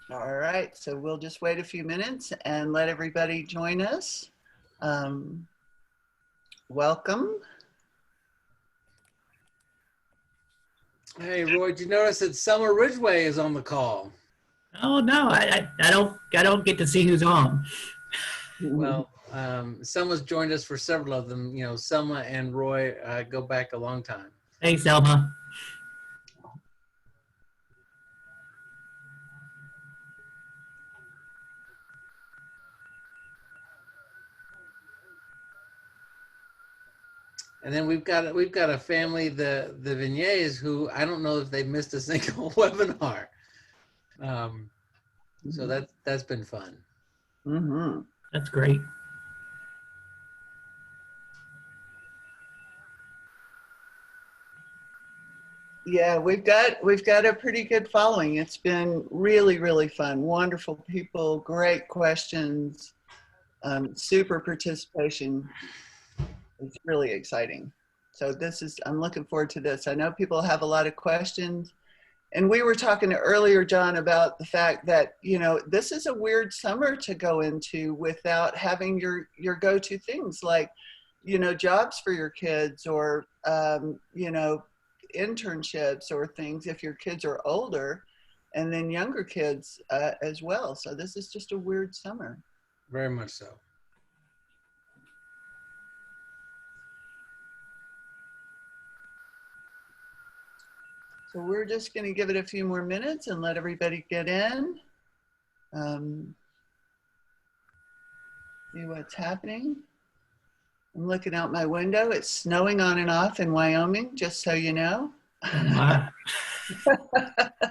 All right, so we'll just wait a few minutes and let everybody join us. Um, Welcome. Hey, Roy, did you notice that Summer Ridgeway is on the call? Oh no, I don't get to see who's on. Well, Selma's joined us for several of them. You know, Selma and Roy go back a long time. Hey Selma. And then we've got a family, the Vignes, who I don't know if they've missed a single webinar. So that's been fun. Mm-hmm. That's great. Yeah, we've got a pretty good following. It's been really fun. Wonderful people, great questions, super participation. It's really exciting. So I'm looking forward to this. I know people have a lot of questions. And we were talking earlier, John, about the fact that, this is a weird summer to go into without having your go-to things like, jobs for your kids or, internships or things if your kids are older, and then younger kids as well. So this is just a weird summer. Very much so. So we're just going to give it a few more minutes and let everybody get in. See what's happening. I'm looking out my window. It's snowing on and off in Wyoming, just so you know.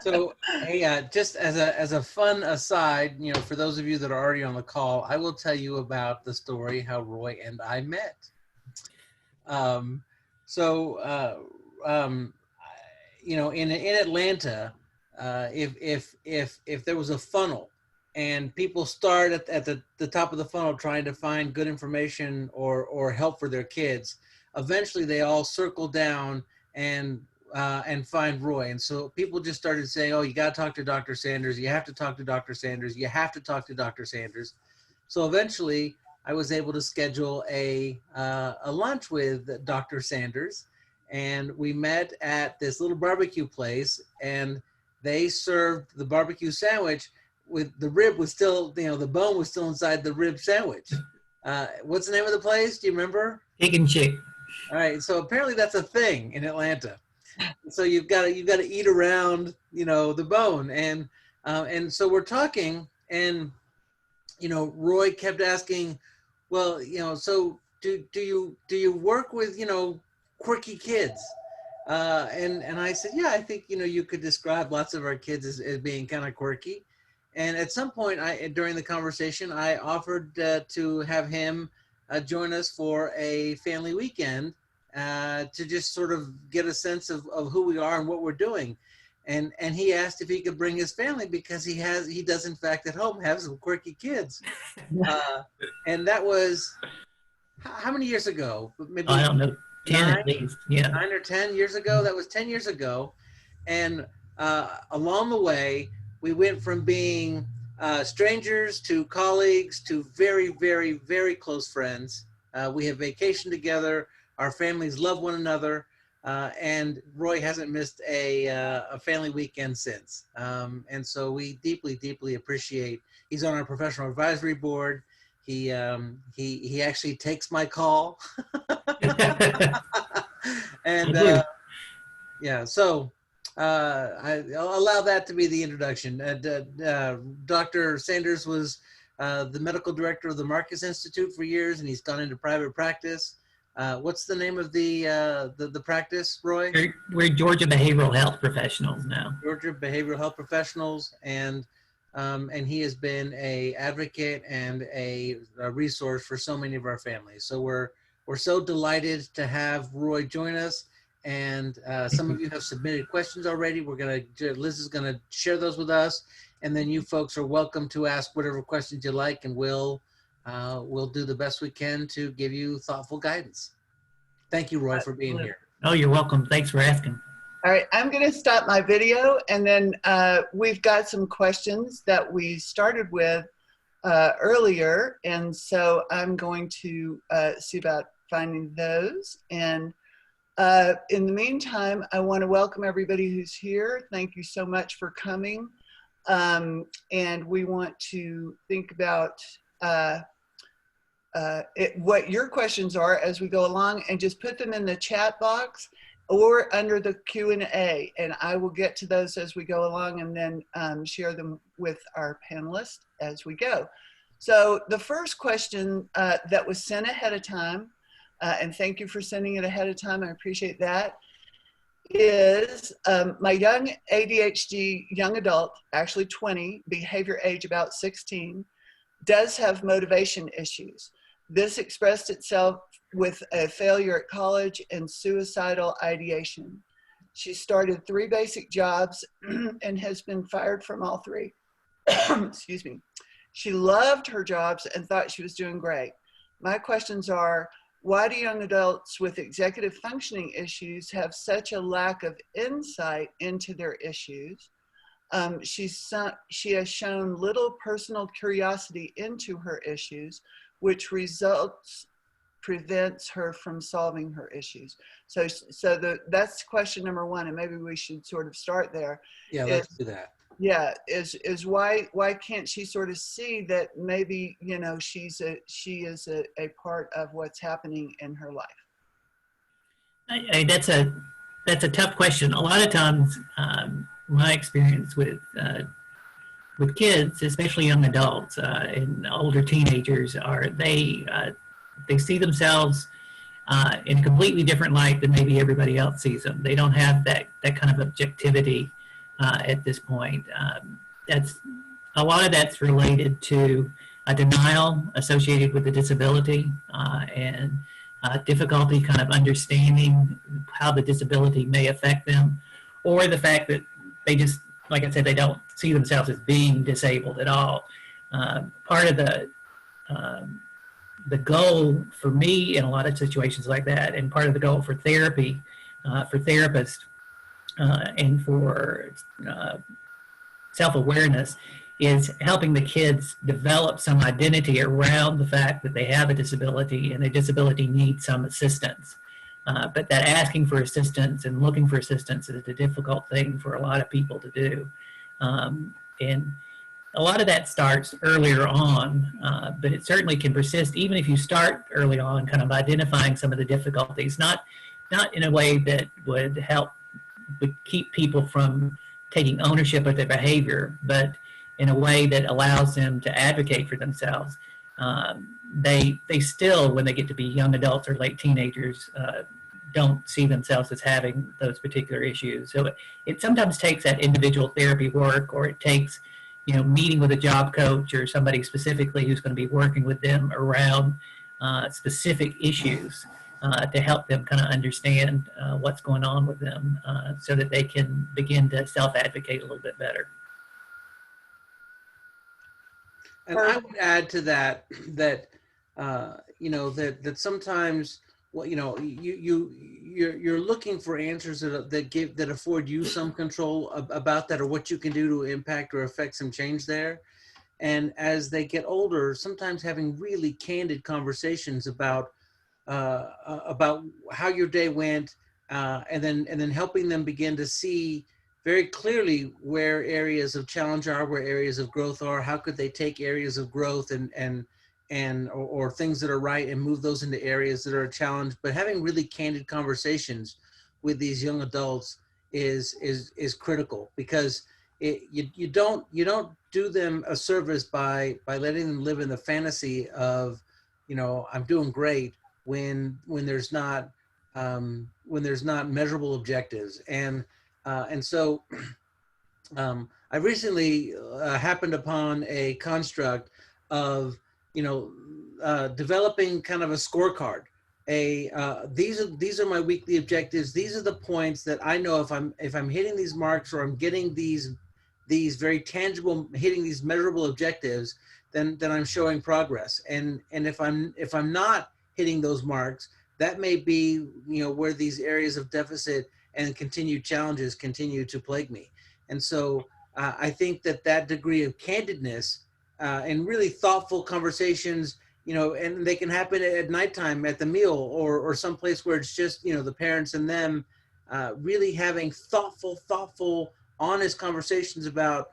So, hey, just as a fun aside, for those of you that are already on the call, I will tell you about the story how Roy and I met. In Atlanta, if there was a funnel and people start at the top of the funnel trying to find good information or help for their kids, eventually they all circle down and find Roy. And so people just started saying, oh, you got to talk to Dr. Sanders. You have to talk to Dr. Sanders. You have to talk to Dr. Sanders. So eventually I was able to schedule a lunch with Dr. Sanders, and we met at this little barbecue place, and they served the barbecue sandwich with the rib was still, the bone was still inside the rib sandwich. What's the name of the place? Do you remember? Pig and Chick. All right. So apparently that's a thing in Atlanta. So you've got to eat around, the bone. And so we're talking, and, Roy kept asking, well, so do you work with, quirky kids? And I said, yeah, I think, you could describe lots of our kids as being kind of quirky. And at some point during the conversation, I offered to have him join us for a family weekend to just sort of get a sense of who we are and what we're doing. And he asked if he could bring his family because he does in fact at home have some quirky kids. And that was how many years ago? Maybe I don't know, 10 at least. Yeah. 9 or 10 years ago. That was 10 years ago. And along the way, we went from being strangers to colleagues to very close friends. We have vacationed together. Our families love one another. And Roy hasn't missed a family weekend since. And so we deeply appreciate. He's on our professional advisory board. He actually takes my call. And yeah, so I'll allow that to be the introduction. Dr. Sanders was the medical director of the Marcus Institute for years, and he's gone into private practice. What's the name of the practice, Roy? We're Georgia Behavioral Health Professionals now. Georgia Behavioral Health Professionals, and he has been a advocate and a resource for so many of our families. So we're so delighted to have Roy join us. And some of you have submitted questions already. Liz is gonna share those with us, and then you folks are welcome to ask whatever questions you like, and we'll do the best we can to give you thoughtful guidance. Thank you, Roy, for being here. Oh, you're welcome. Thanks for asking. All right, I'm going to stop my video, and then we've got some questions that we started with earlier, and so I'm going to see about finding those. And in the meantime, I want to welcome everybody who's here. Thank you so much for coming. And we want to think about what your questions are as we go along, and just put them in the chat box or under the Q&A, and I will get to those as we go along, and then share them with our panelists as we go. So the first question that was sent ahead of time, and thank you for sending it ahead of time, I appreciate that, is my young ADHD young adult, actually 20, behavior age about 16, does have motivation issues. This expressed itself with a failure at college and suicidal ideation. She started 3 basic jobs and has been fired from all 3. Excuse me. She loved her jobs and thought she was doing great. My questions are, why do young adults with executive functioning issues have such a lack of insight into their issues? She has shown little personal curiosity into her issues, which prevents her from solving her issues. So that's question number 1, and maybe we should sort of start there. Yeah, let's do that. Yeah, is why can't she sort of see that maybe, you know, she is a part of what's happening in her life? That's a tough question. A lot of times, my experience with kids, especially young adults and older teenagers, are they see themselves in a completely different light than maybe everybody else sees them. They don't have that kind of objectivity at this point. That's a lot of that's related to a denial associated with the disability and difficulty kind of understanding how the disability may affect them, or the fact that they just, like I said, they don't see themselves as being disabled at all. Part of the goal for me in a lot of situations like that, and part of the goal for therapy, for therapists, and for self-awareness, is helping the kids develop some identity around the fact that they have a disability and their disability needs some assistance. But that asking for assistance and looking for assistance is a difficult thing for a lot of people to do. And a lot of that starts earlier on, but it certainly can persist even if you start early on, kind of identifying some of the difficulties, not in a way that would keep people from taking ownership of their behavior, but in a way that allows them to advocate for themselves. They still, when they get to be young adults or late teenagers, don't see themselves as having those particular issues. So it sometimes takes that individual therapy work, or it takes, you know, meeting with a job coach or somebody specifically who's going to be working with them around specific issues to help them kind of understand what's going on with them so that they can begin to self-advocate a little bit better. And I would add to that you know, that sometimes, well, you know, you're looking for answers that afford you some control about that, or what you can do to impact or affect some change there. And as they get older, sometimes having really candid conversations about how your day went, and then helping them begin to see very clearly where areas of challenge are, where areas of growth are, how could they take areas of growth or things that are right and move those into areas that are a challenge. But having really candid conversations with these young adults is critical, because you don't do them a service by letting them live in the fantasy of, you know, I'm doing great, when there's not measurable objectives. And so I recently happened upon a construct of, you know, developing kind of a scorecard. These are my weekly objectives. These are the points that I know if I'm hitting these marks, or I'm getting these very tangible, hitting these measurable objectives, then I'm showing progress. And if I'm not hitting those marks, that may be, you know, where these areas of deficit, and continued challenges continue to plague me. And so I think that that degree of candidness and really thoughtful conversations, you know, and they can happen at nighttime at the meal, or someplace where it's just, you know, the parents and them really having thoughtful, honest conversations about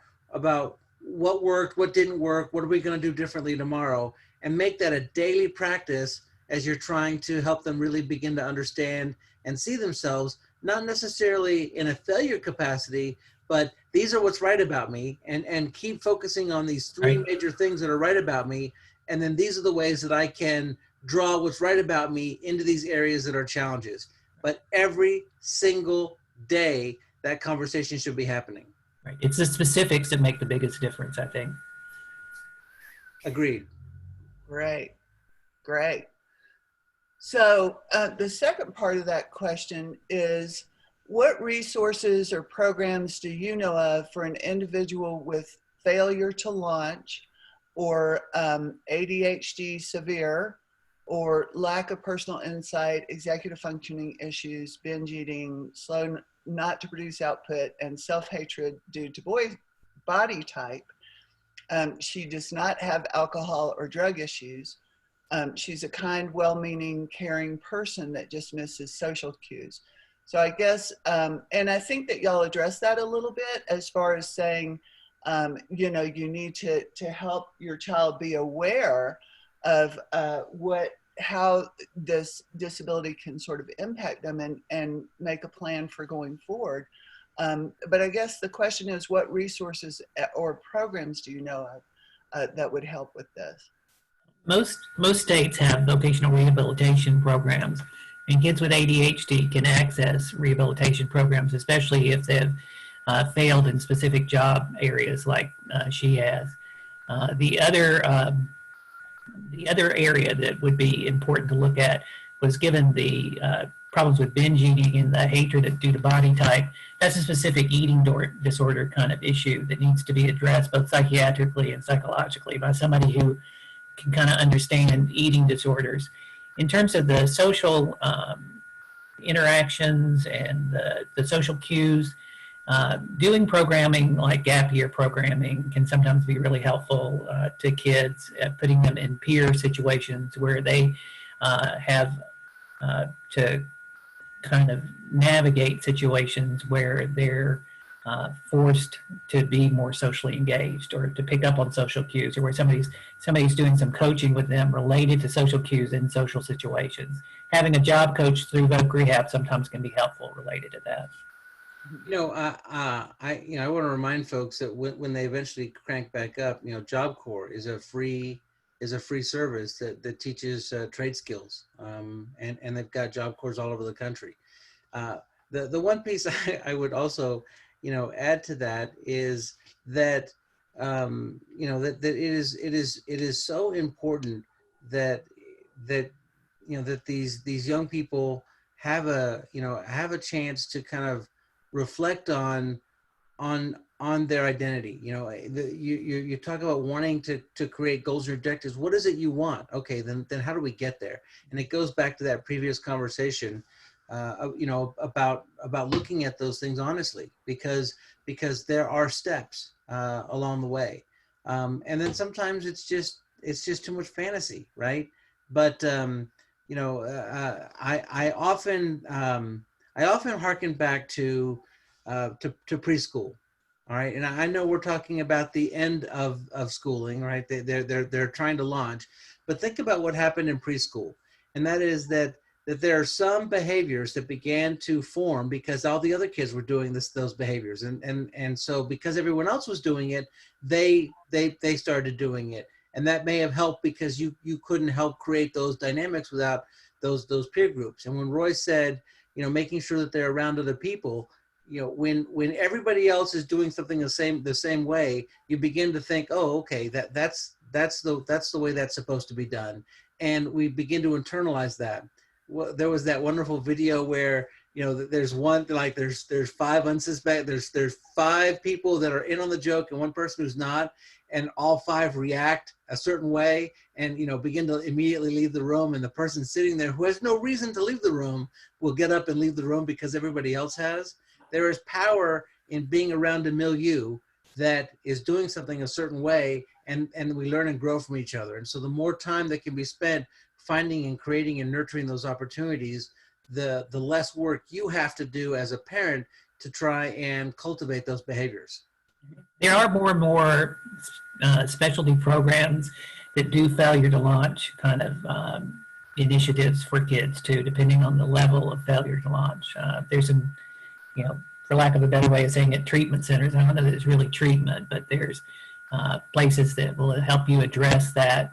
what worked, what didn't work, what are we going to do differently tomorrow, and make that a daily practice as you're trying to help them really begin to understand and see themselves, not necessarily in a failure capacity, but these are what's right about me, and keep focusing on these three major things that are right about me. And then these are the ways that I can draw what's right about me into these areas that are challenges. But every single day, that conversation should be happening. Right. It's the specifics that make the biggest difference, I think. Agreed. Great. So the second part of that question is, what resources or programs do you know of for an individual with failure to launch, or ADHD severe, or lack of personal insight, executive functioning issues, binge eating, slow not to produce output, and self-hatred due to body type? She does not have alcohol or drug issues. She's a kind, well-meaning, caring person that just misses social cues. So I guess, and I think that y'all address that a little bit as far as saying, you know, you need to help your child be aware of how this disability can sort of impact them, and make a plan for going forward. But I guess the question is, what resources or programs do you know of that would help with this? Most states have vocational rehabilitation programs, and kids with ADHD can access rehabilitation programs, especially if they've failed in specific job areas like she has. The other area that would be important to look at was, given the problems with binge eating and the hatred due to body type, that's a specific eating disorder kind of issue that needs to be addressed both psychiatrically and psychologically by somebody who can kind of understand eating disorders. In terms of the social interactions and the social cues, doing programming like gap year programming can sometimes be really helpful to kids, putting them in peer situations where they have to kind of navigate situations where they're forced to be more socially engaged, or to pick up on social cues, or where somebody's doing some coaching with them related to social cues in social situations. Having a job coach through voc rehab sometimes can be helpful related to that. You know, I want to remind folks that when they eventually crank back up, you know, Job Corps is a free service that teaches trade skills, and they've got Job Corps all over the country. The one piece I would also, you know, add to that is that you know, that it is so important that you know, that these young people have a chance to kind of reflect on their identity. You know, you talk about wanting to create goals or objectives. What is it you want? Okay, then how do we get there? And it goes back to that previous conversation, you know, about looking at those things honestly, because there are steps along the way, and then sometimes it's just too much fantasy, right? But you know, I often harken back to preschool. All right, and I know we're talking about the end of schooling, right? They're trying to launch, but think about what happened in preschool, and that is that there are some behaviors that began to form because all the other kids were doing those behaviors, and so because everyone else was doing it, they started doing it, and that may have helped because you couldn't help create those dynamics without those peer groups. And when Roy said, you know, making sure that they're around other people, you know, when everybody else is doing something the same way, you begin to think, oh, okay, that's the way that's supposed to be done, and we begin to internalize that. Well, there was that wonderful video where, you know, there's one, like there's 5 unsuspected, there's 5 people that are in on the joke and one person who's not, and all five react a certain way and, you know, begin to immediately leave the room, and the person sitting there who has no reason to leave the room will get up and leave the room because everybody else has. There is power in being around a milieu that is doing something a certain way, and we learn and grow from each other. And so the more time that can be spent finding and creating and nurturing those opportunities, the less work you have to do as a parent to try and cultivate those behaviors. There are more and more specialty programs that do failure to launch kind of initiatives for kids too, depending on the level of failure to launch. There's some, you know, for lack of a better way of saying it, treatment centers. I don't know that it's really treatment, but there's places that will help you address that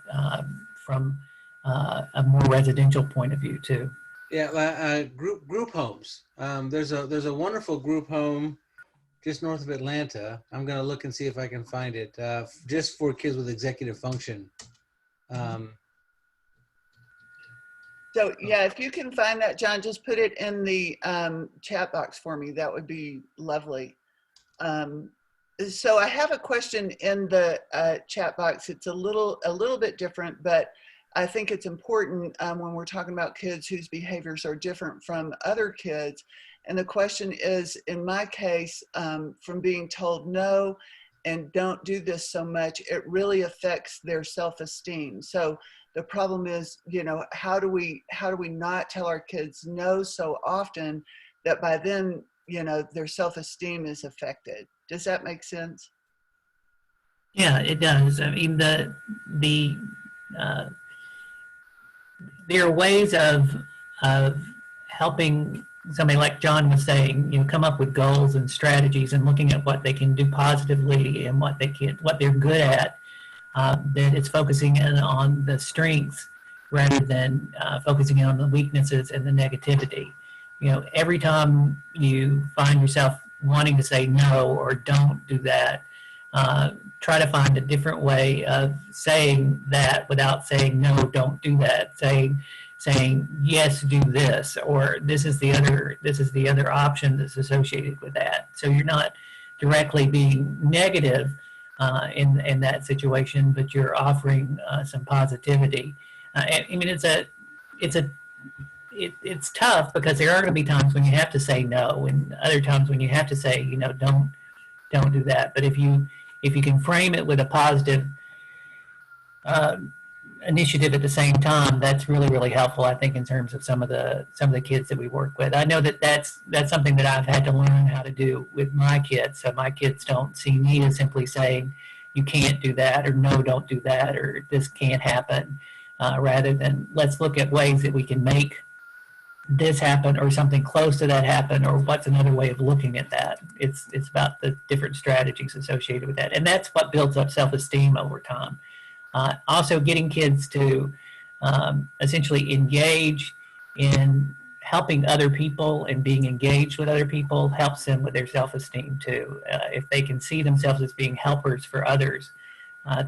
from a more residential point of view too. Yeah, group homes. There's a wonderful group home just north of Atlanta. I'm going to look and see if I can find it, just for kids with executive function. So yeah, if you can find that, John, just put it in the chat box for me. That would be lovely. So I have a question in the chat box. It's a little bit different, but I think it's important when we're talking about kids whose behaviors are different from other kids. And the question is, in my case, from being told no and don't do this so much, it really affects their self-esteem. So the problem is, you know, how do we not tell our kids no so often that by then, you know, their self-esteem is affected? Does that make sense? Yeah, it does. I mean, there are ways of helping somebody, like John was saying, you know, come up with goals and strategies and looking at what they can do positively and what they're good at. That it's focusing in on the strengths rather than focusing in on the weaknesses and the negativity. You know, every time you find yourself wanting to say no or don't do that, try to find a different way of saying that without saying no, don't do that. Saying yes, do this, or this is the other option that's associated with that. So you're not directly being negative in that situation, but you're offering some positivity. I mean, it's tough because there are going to be times when you have to say no, and other times when you have to say, you know, don't do that. But if you can frame it with a positive initiative at the same time, that's really helpful, I think, in terms of some of the kids that we work with. I know that's something that I've had to learn how to do with my kids, so my kids don't see me as simply saying you can't do that, or no, don't do that, or this can't happen, rather than let's look at ways that we can make this happen or something close to that happen, or what's another way of looking at that. It's about the different strategies associated with that, and that's what builds up self-esteem over time. Also, getting kids to essentially engage in helping other people and being engaged with other people helps them with their self-esteem too. If they can see themselves as being helpers for others,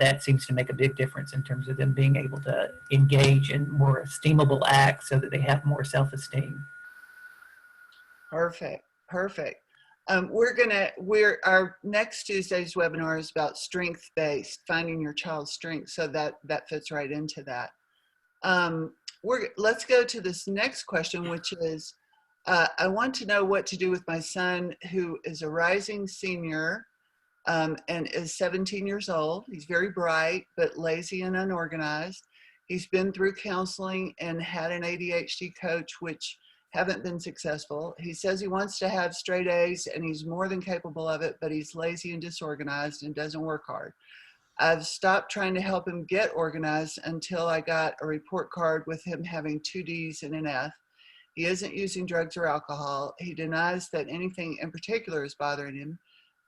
that seems to make a big difference in terms of them being able to engage in more esteemable acts so that they have more self-esteem. Perfect. Our next Tuesday's webinar is about strength-based, finding your child's strength. So that fits right into that. Let's go to this next question, which is, I want to know what to do with my son who is a rising senior and is 17 years old. He's very bright, but lazy and unorganized. He's been through counseling and had an ADHD coach, which haven't been successful. He says he wants to have straight A's and he's more than capable of it, but he's lazy and disorganized and doesn't work hard. I've stopped trying to help him get organized until I got a report card with him having 2 D's and an F. He isn't using drugs or alcohol. He denies that anything in particular is bothering him,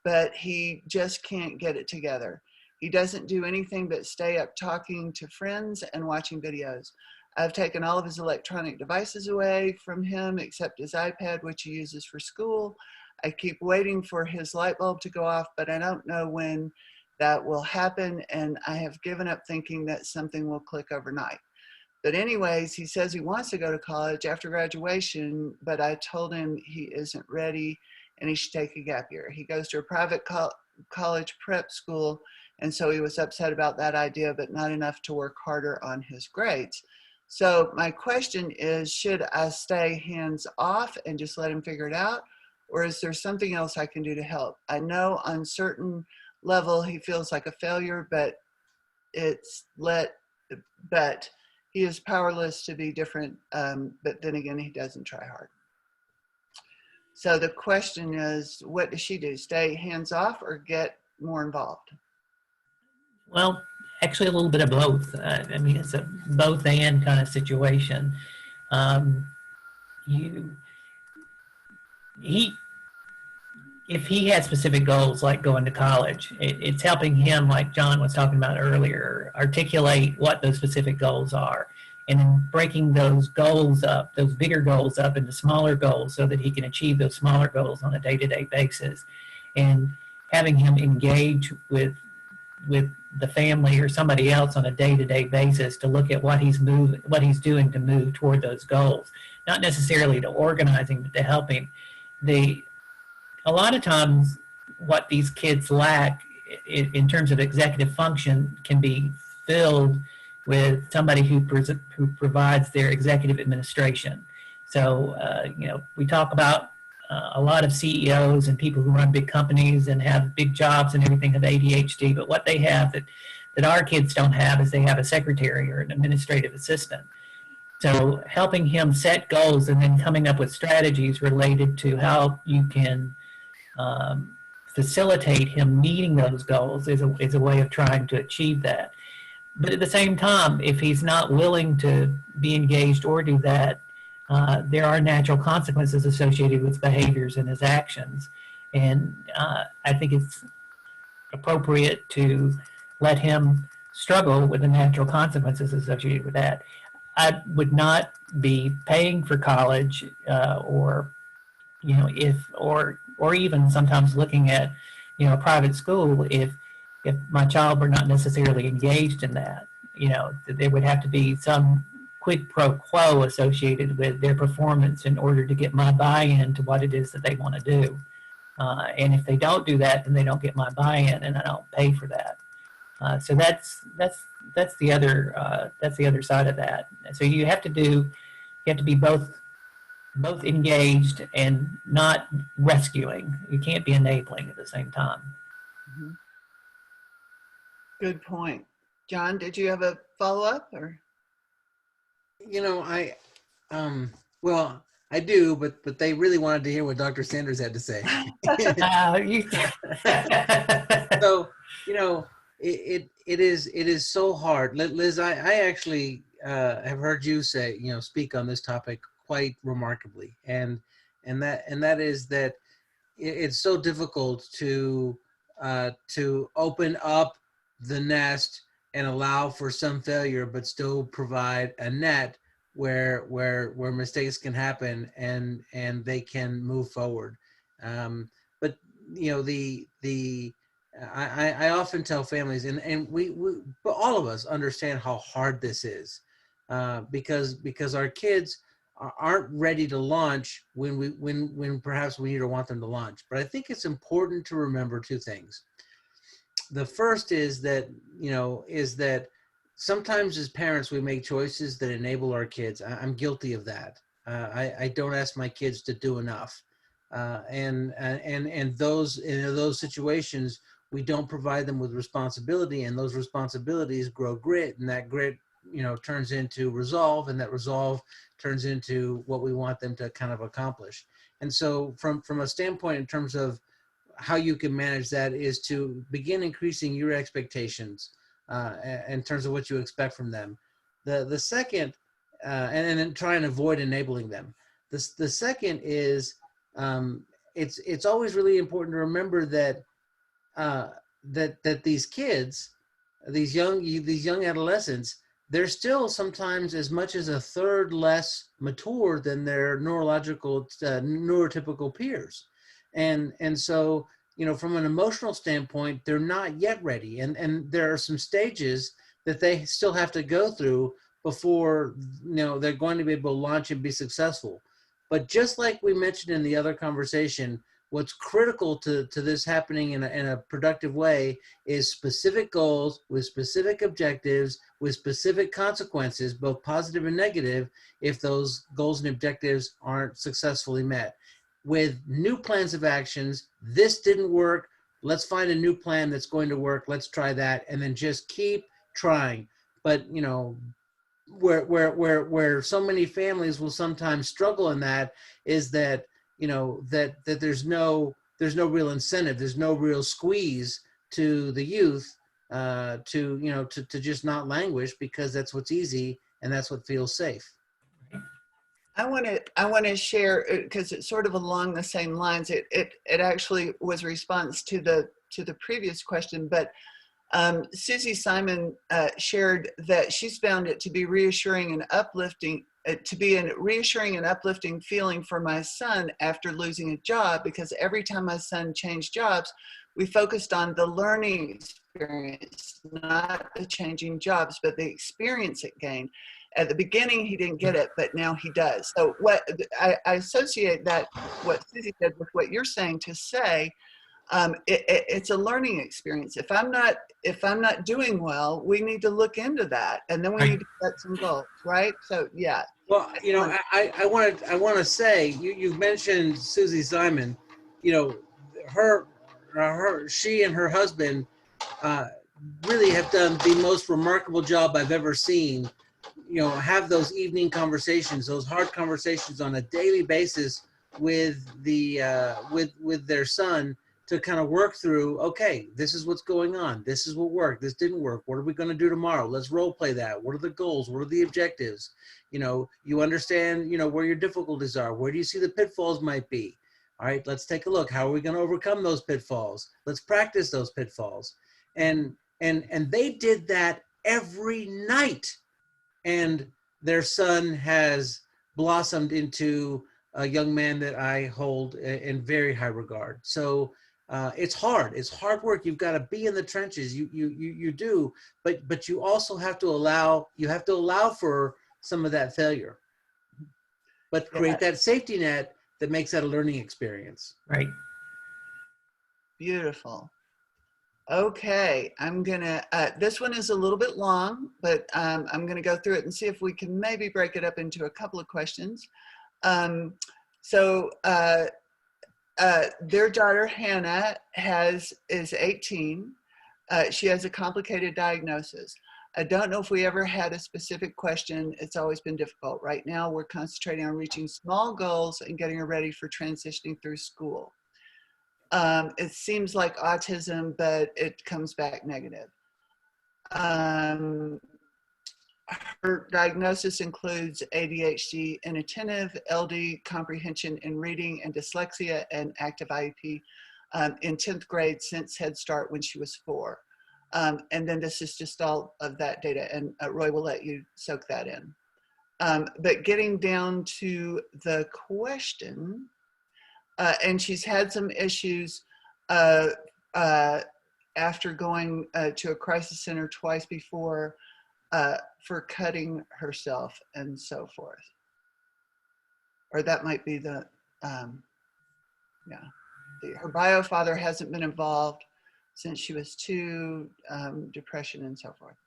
but he just can't get it together. He doesn't do anything but stay up talking to friends and watching videos. I've taken all of his electronic devices away from him except his iPad, which he uses for school. I keep waiting for his light bulb to go off, but I don't know when that will happen, and I have given up thinking that something will click overnight. But anyways, he says he wants to go to college after graduation, but I told him he isn't ready and he should take a gap year. He goes to a private college prep school And so he was upset about that idea, but not enough to work harder on his grades. So my question is, should I stay hands off and just let him figure it out? Or is there something else I can do to help? I know on certain level he feels like a failure, but but he is powerless to be different. But then again, he doesn't try hard. So the question is, what does she do? Stay hands off or get more involved? Well, actually, a little bit of both. I mean, it's a both and kind of situation. Um, you, he, if he has specific goals like going to college, it's helping him, like John was talking about earlier, articulate what those specific goals are, and then breaking those goals up, those bigger goals up into smaller goals so that he can achieve those smaller goals on a day-to-day basis, and having him engage with the family or somebody else on a day-to-day basis to look at what he's doing to move toward those goals, not necessarily to organizing, but to helping. A lot of times what these kids lack in terms of executive function can be filled with somebody who provides their executive administration. So, we talk about a lot of CEOs and people who run big companies and have big jobs and everything have ADHD, but what they have that our kids don't have is they have a secretary or an administrative assistant. So helping him set goals and then coming up with strategies related to how you can facilitate him meeting those goals is a way of trying to achieve that. But at the same time, if he's not willing to be engaged or do that, there are natural consequences associated with behaviors and his actions. And I think it's appropriate to let him struggle with the natural consequences associated with that. I would not be paying for college or even sometimes looking at, a private school if my child were not necessarily engaged in that. There would have to be some quid pro quo associated with their performance in order to get my buy-in to what it is that they want to do. And if they don't do that, then they don't get my buy-in, and I don't pay for that. So that's the other side of that. So you have to be both engaged and not rescuing. You can't be enabling at the same time. Mm-hmm. Good point. John, did you have a follow-up or? I do, but they really wanted to hear what Dr. Sanders had to say. So, it is so hard. Liz, I actually have heard you speak on this topic quite remarkably, and that is that it's so difficult to open up the nest and allow for some failure, but still provide a net where mistakes can happen and they can move forward. But I often tell families, and but all of us understand how hard this is, because our kids aren't ready to launch when perhaps we need or want them to launch. But I think it's important to remember two things. The first is that sometimes as parents we make choices that enable our kids. I'm guilty of that. I don't ask my kids to do enough, and in those situations we don't provide them with responsibility, and those responsibilities grow grit, and that grit turns into resolve, and that resolve turns into what we want them to kind of accomplish. And so from a standpoint in terms of how you can manage that is to begin increasing your expectations in terms of what you expect from them. The second, and then try and avoid enabling them. The second is it's always really important to remember that that these kids, these young adolescents, they're still sometimes as much as a third less mature than their neurotypical peers. And so, from an emotional standpoint, they're not yet ready. And there are some stages that they still have to go through before, they're going to be able to launch and be successful. But just like we mentioned in the other conversation, what's critical to this happening in a productive way is specific goals with specific objectives with specific consequences, both positive and negative, if those goals and objectives aren't successfully met. With new plans of actions, this didn't work, let's find a new plan that's going to work, let's try that, and then just keep trying. But you know, where so many families will sometimes struggle in that is that, you know, that there's no real incentive, there's no real squeeze to the youth to, you know, to just not languish, because that's what's easy and that's what feels safe. I want to share, because it's sort of along the same lines. It actually was a response to the previous question, but Susie Simon shared that she's found it to be reassuring and uplifting, to be a reassuring and uplifting feeling for my son after losing a job, because every time my son changed jobs, we focused on the learning experience, not the changing jobs, but the experience it gained. At the beginning, he didn't get it, but now he does. So what I associate that, what Susie said, with what you're saying, to say, it's a learning experience. If I'm not doing well, we need to look into that, and then we need to set some goals, right? So yeah. Well, you know, I want to say, you mentioned Susie Simon. You know, she and her husband really have done the most remarkable job I've ever seen. You know, have those evening conversations, those hard conversations on a daily basis with with their son, to kind of work through, okay, this is what's going on, this is what worked, this didn't work, what are we going to do tomorrow, let's role play that, what are the goals, what are the objectives, you know, you understand, you know, where your difficulties are, where do you see the pitfalls might be, all right, let's take a look, how are we going to overcome those pitfalls, let's practice those pitfalls. And they did that every night, and their son has blossomed into a young man that I hold in very high regard. So it's hard work. You've got to be in the trenches. You do, but you also have to allow for some of that failure, but create that safety net that makes that a learning experience. Right. Beautiful. Okay, I'm gonna, this one is a little bit long, but I'm gonna go through it and see if we can maybe break it up into a couple of questions. Their daughter Hannah is 18. She has a complicated diagnosis. I don't know if we ever had a specific question. It's always been difficult. Right now, we're concentrating on reaching small goals and getting her ready for transitioning through school. It seems like autism, but it comes back negative. Her diagnosis includes ADHD, inattentive, LD, comprehension in reading, and dyslexia, and active IEP in 10th grade since Head Start when she was 4. And then this is just all of that data, and Roy will let you soak that in. But getting down to the question, and she's had some issues after going to a crisis center twice before for cutting herself and so forth. Or that might be the, her bio father hasn't been involved since she was 2, depression and so forth.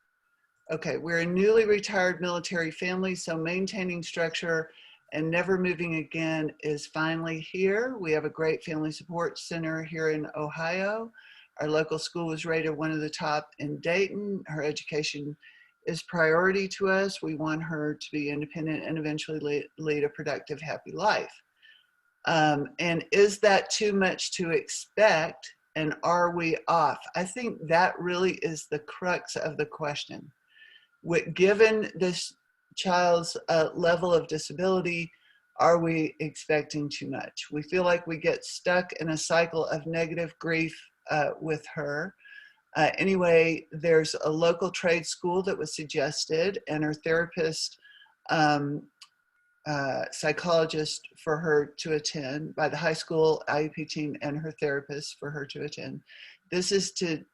Okay, we're a newly retired military family, so maintaining structure and never moving again is finally here. We have a great family support center here in Ohio. Our local school was rated one of the top in Dayton. Her education is priority to us. We want her to be independent and eventually lead a productive, happy life. And is that too much to expect? And are we off? I think that really is the crux of the question. Given this child's level of disability, are we expecting too much? We feel like we get stuck in a cycle of negative grief with her. Anyway, there's a local trade school that was suggested, and her therapist, psychologist for her to attend by the high school IEP team and her therapist for her to attend. This is to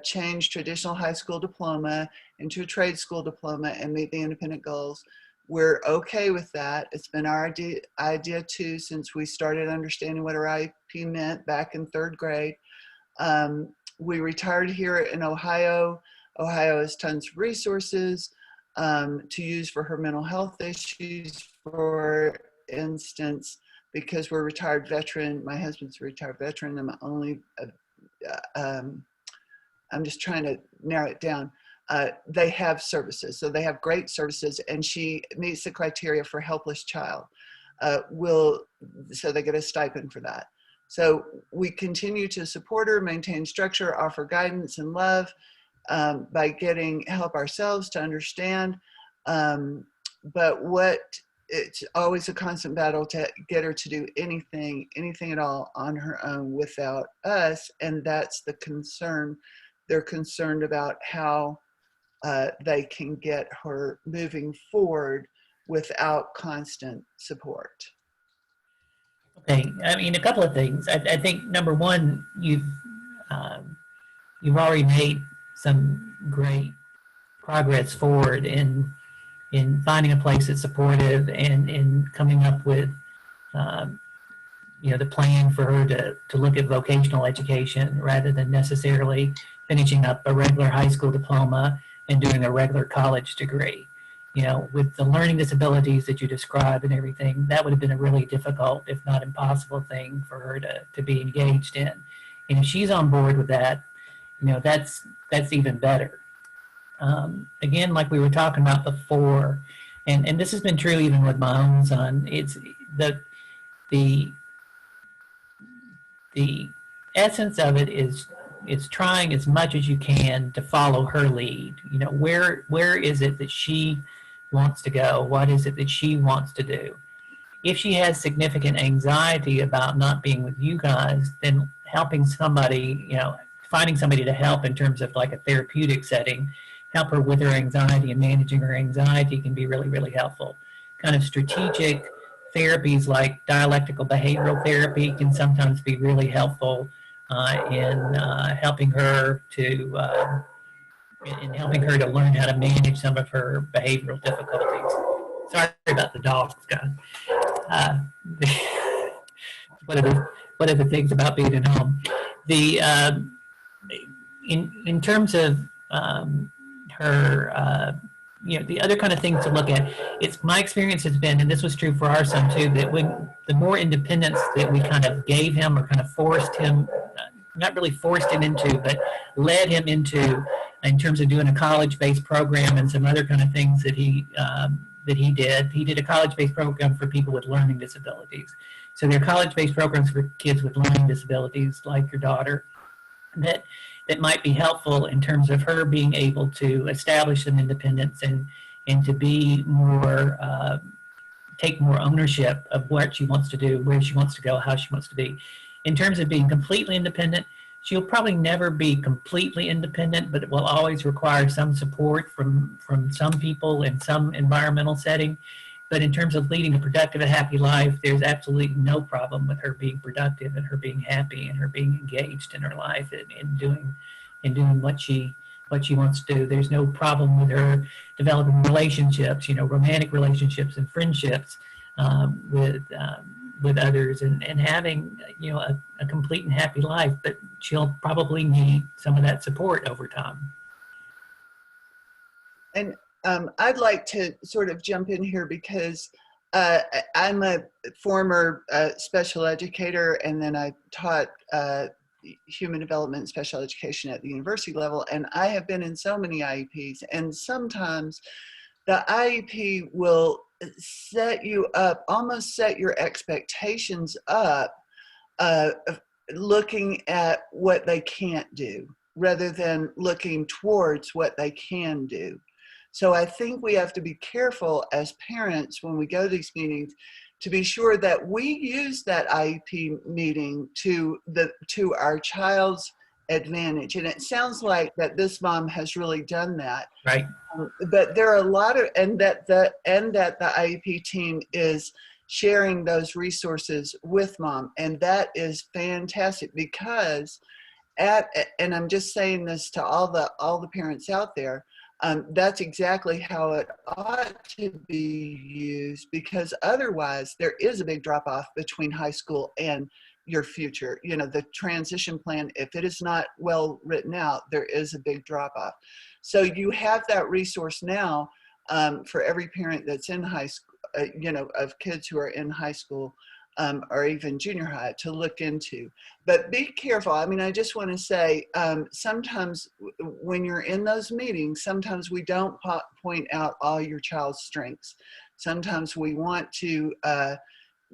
change traditional high school diploma into a trade school diploma and meet the independent goals We're okay with that. It's been our idea too, since we started understanding what our IEP meant back in 3rd grade. We retired here in Ohio. Ohio has tons of resources to use for her mental health issues, for instance, because we're a retired veteran. My husband's a retired veteran. I'm just trying to narrow it down. They have services, so they have great services, and she meets the criteria for helpless child. So they get a stipend for that. So we continue to support her, maintain structure, offer guidance and love by getting help ourselves to understand. But it's always a constant battle to get her to do anything at all on her own without us, and that's the concern. They're concerned about how they can get her moving forward without constant support. Okay, I mean, a couple of things. I think number one, you've already made some great progress forward in finding a place that's supportive and in coming up with the plan for her to look at vocational education rather than necessarily finishing up a regular high school diploma and doing a regular college degree. With the learning disabilities that you described and everything, that would have been a really difficult, if not impossible thing for her to be engaged in. And if she's on board with that, that's even better. Again, like we were talking about before, and this has been true even with my own son, it's the essence of it is trying as much as you can to follow her lead. Where is it that she wants to go? What is it that she wants to do? If she has significant anxiety about not being with you guys, then helping somebody, finding somebody to help in terms of like a therapeutic setting, help her with her anxiety and managing her anxiety can be really, really helpful. Kind of strategic therapies like dialectical behavioral therapy can sometimes be really helpful in helping her to learn how to manage some of her behavioral difficulties. Sorry about the dogs, guys. One of the things about being at home. In terms of her, the other kind of things to look at, it's my experience has been, and this was true for our son too, that when the more independence that we kind of gave him or kind of forced him, not really forced him into, but led him into, in terms of doing a college-based program and some other kind of things that he did. He did a college-based program for people with learning disabilities. So there are college-based programs for kids with learning disabilities, like your daughter, that might be helpful in terms of her being able to establish some independence and to be more, take more ownership of what she wants to do, where she wants to go, how she wants to be. In terms of being completely independent, she'll probably never be completely independent, but it will always require some support from some people in some environmental setting. But in terms of leading a productive and happy life, there's absolutely no problem with her being productive and her being happy and her being engaged in her life and doing what she wants to do. There's no problem with her developing relationships, romantic relationships and friendships with others and having, a complete and happy life. But she'll probably need some of that support over time. And I'd like to sort of jump in here because I'm a former special educator, and then I taught human development special education at the university level, and I have been in so many IEPs, and sometimes the IEP will set you up, almost set your expectations up, looking at what they can't do rather than looking towards what they can do. So I think we have to be careful as parents when we go to these meetings to be sure that we use that IEP meeting to our child's advantage. And it sounds like that this mom has really done that. Right. But there are a lot of, and that the IEP team is sharing those resources with mom. And that is fantastic because and I'm just saying this to all the parents out there, That's exactly how it ought to be used, because otherwise there is a big drop off between high school and your future. You know, the transition plan, if it is not well written out, there is a big drop off. So you have that resource now for every parent that's in high school, you know, of kids who are in high school or even junior high to look into. But be careful. I mean, I just want to say, sometimes when you're in those meetings, sometimes we don't point out all your child's strengths. Sometimes we want to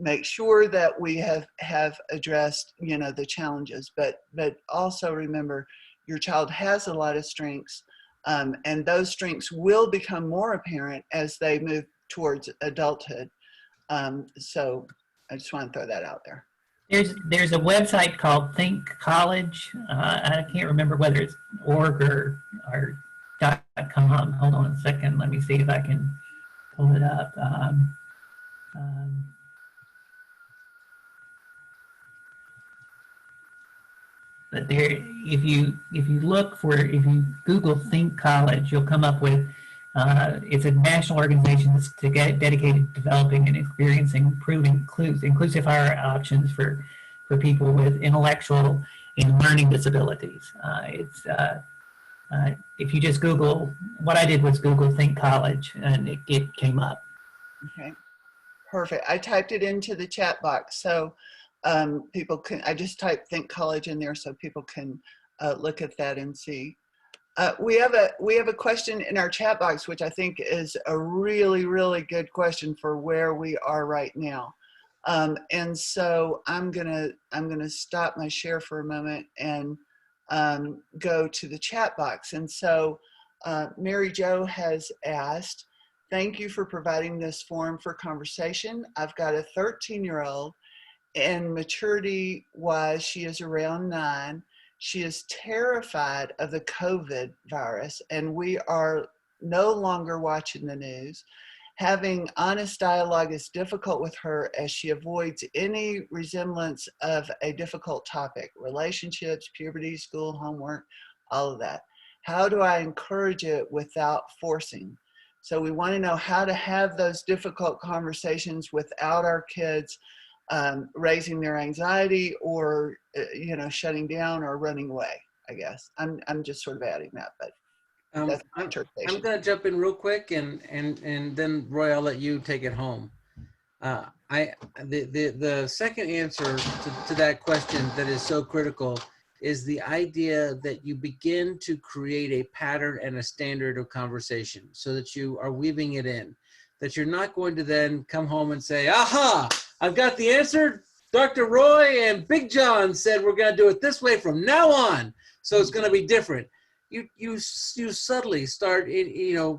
make sure that we have addressed, you know, the challenges, but also remember your child has a lot of strengths, and those strengths will become more apparent as they move towards adulthood. So I just want to throw that out there. There's a website called Think College. I can't remember whether it's org or .com. Hold on a second. Let me see if I can pull it up. But there, if you Google Think College, you'll come up with it's a national organization that's dedicated to developing and experiencing improving inclusive higher options for people with intellectual and learning disabilities. If you just Google, what I did was Google Think College, and it came up. Okay, perfect. I typed it into the chat box, so people can, I just typed Think College in there so people can look at that and see. We have a question in our chat box, which I think is a really, really good question for where we are right now. And so I'm gonna stop my share for a moment and go to the chat box. And so Mary Jo has asked, thank you for providing this forum for conversation. I've got a 13-year-old, and maturity wise, she is around 9. She is terrified of the COVID virus, and we are no longer watching the news. Having honest dialogue is difficult with her as she avoids any resemblance of a difficult topic: relationships, puberty, school, homework, all of that. How do I encourage it without forcing? So we want to know how to have those difficult conversations without our kids raising their anxiety or you know, shutting down or running away. I guess I'm just sort of adding that, but that's my interpretation. I'm going to jump in real quick, and then Roy, I'll let you take it home. The second answer to that question that is so critical is the idea that you begin to create a pattern and a standard of conversation so that you are weaving it in, that you're not going to then come home and say, aha, I've got the answer. Dr. Roy and Big John said we're going to do it this way from now on, so it's going to be different. You subtly start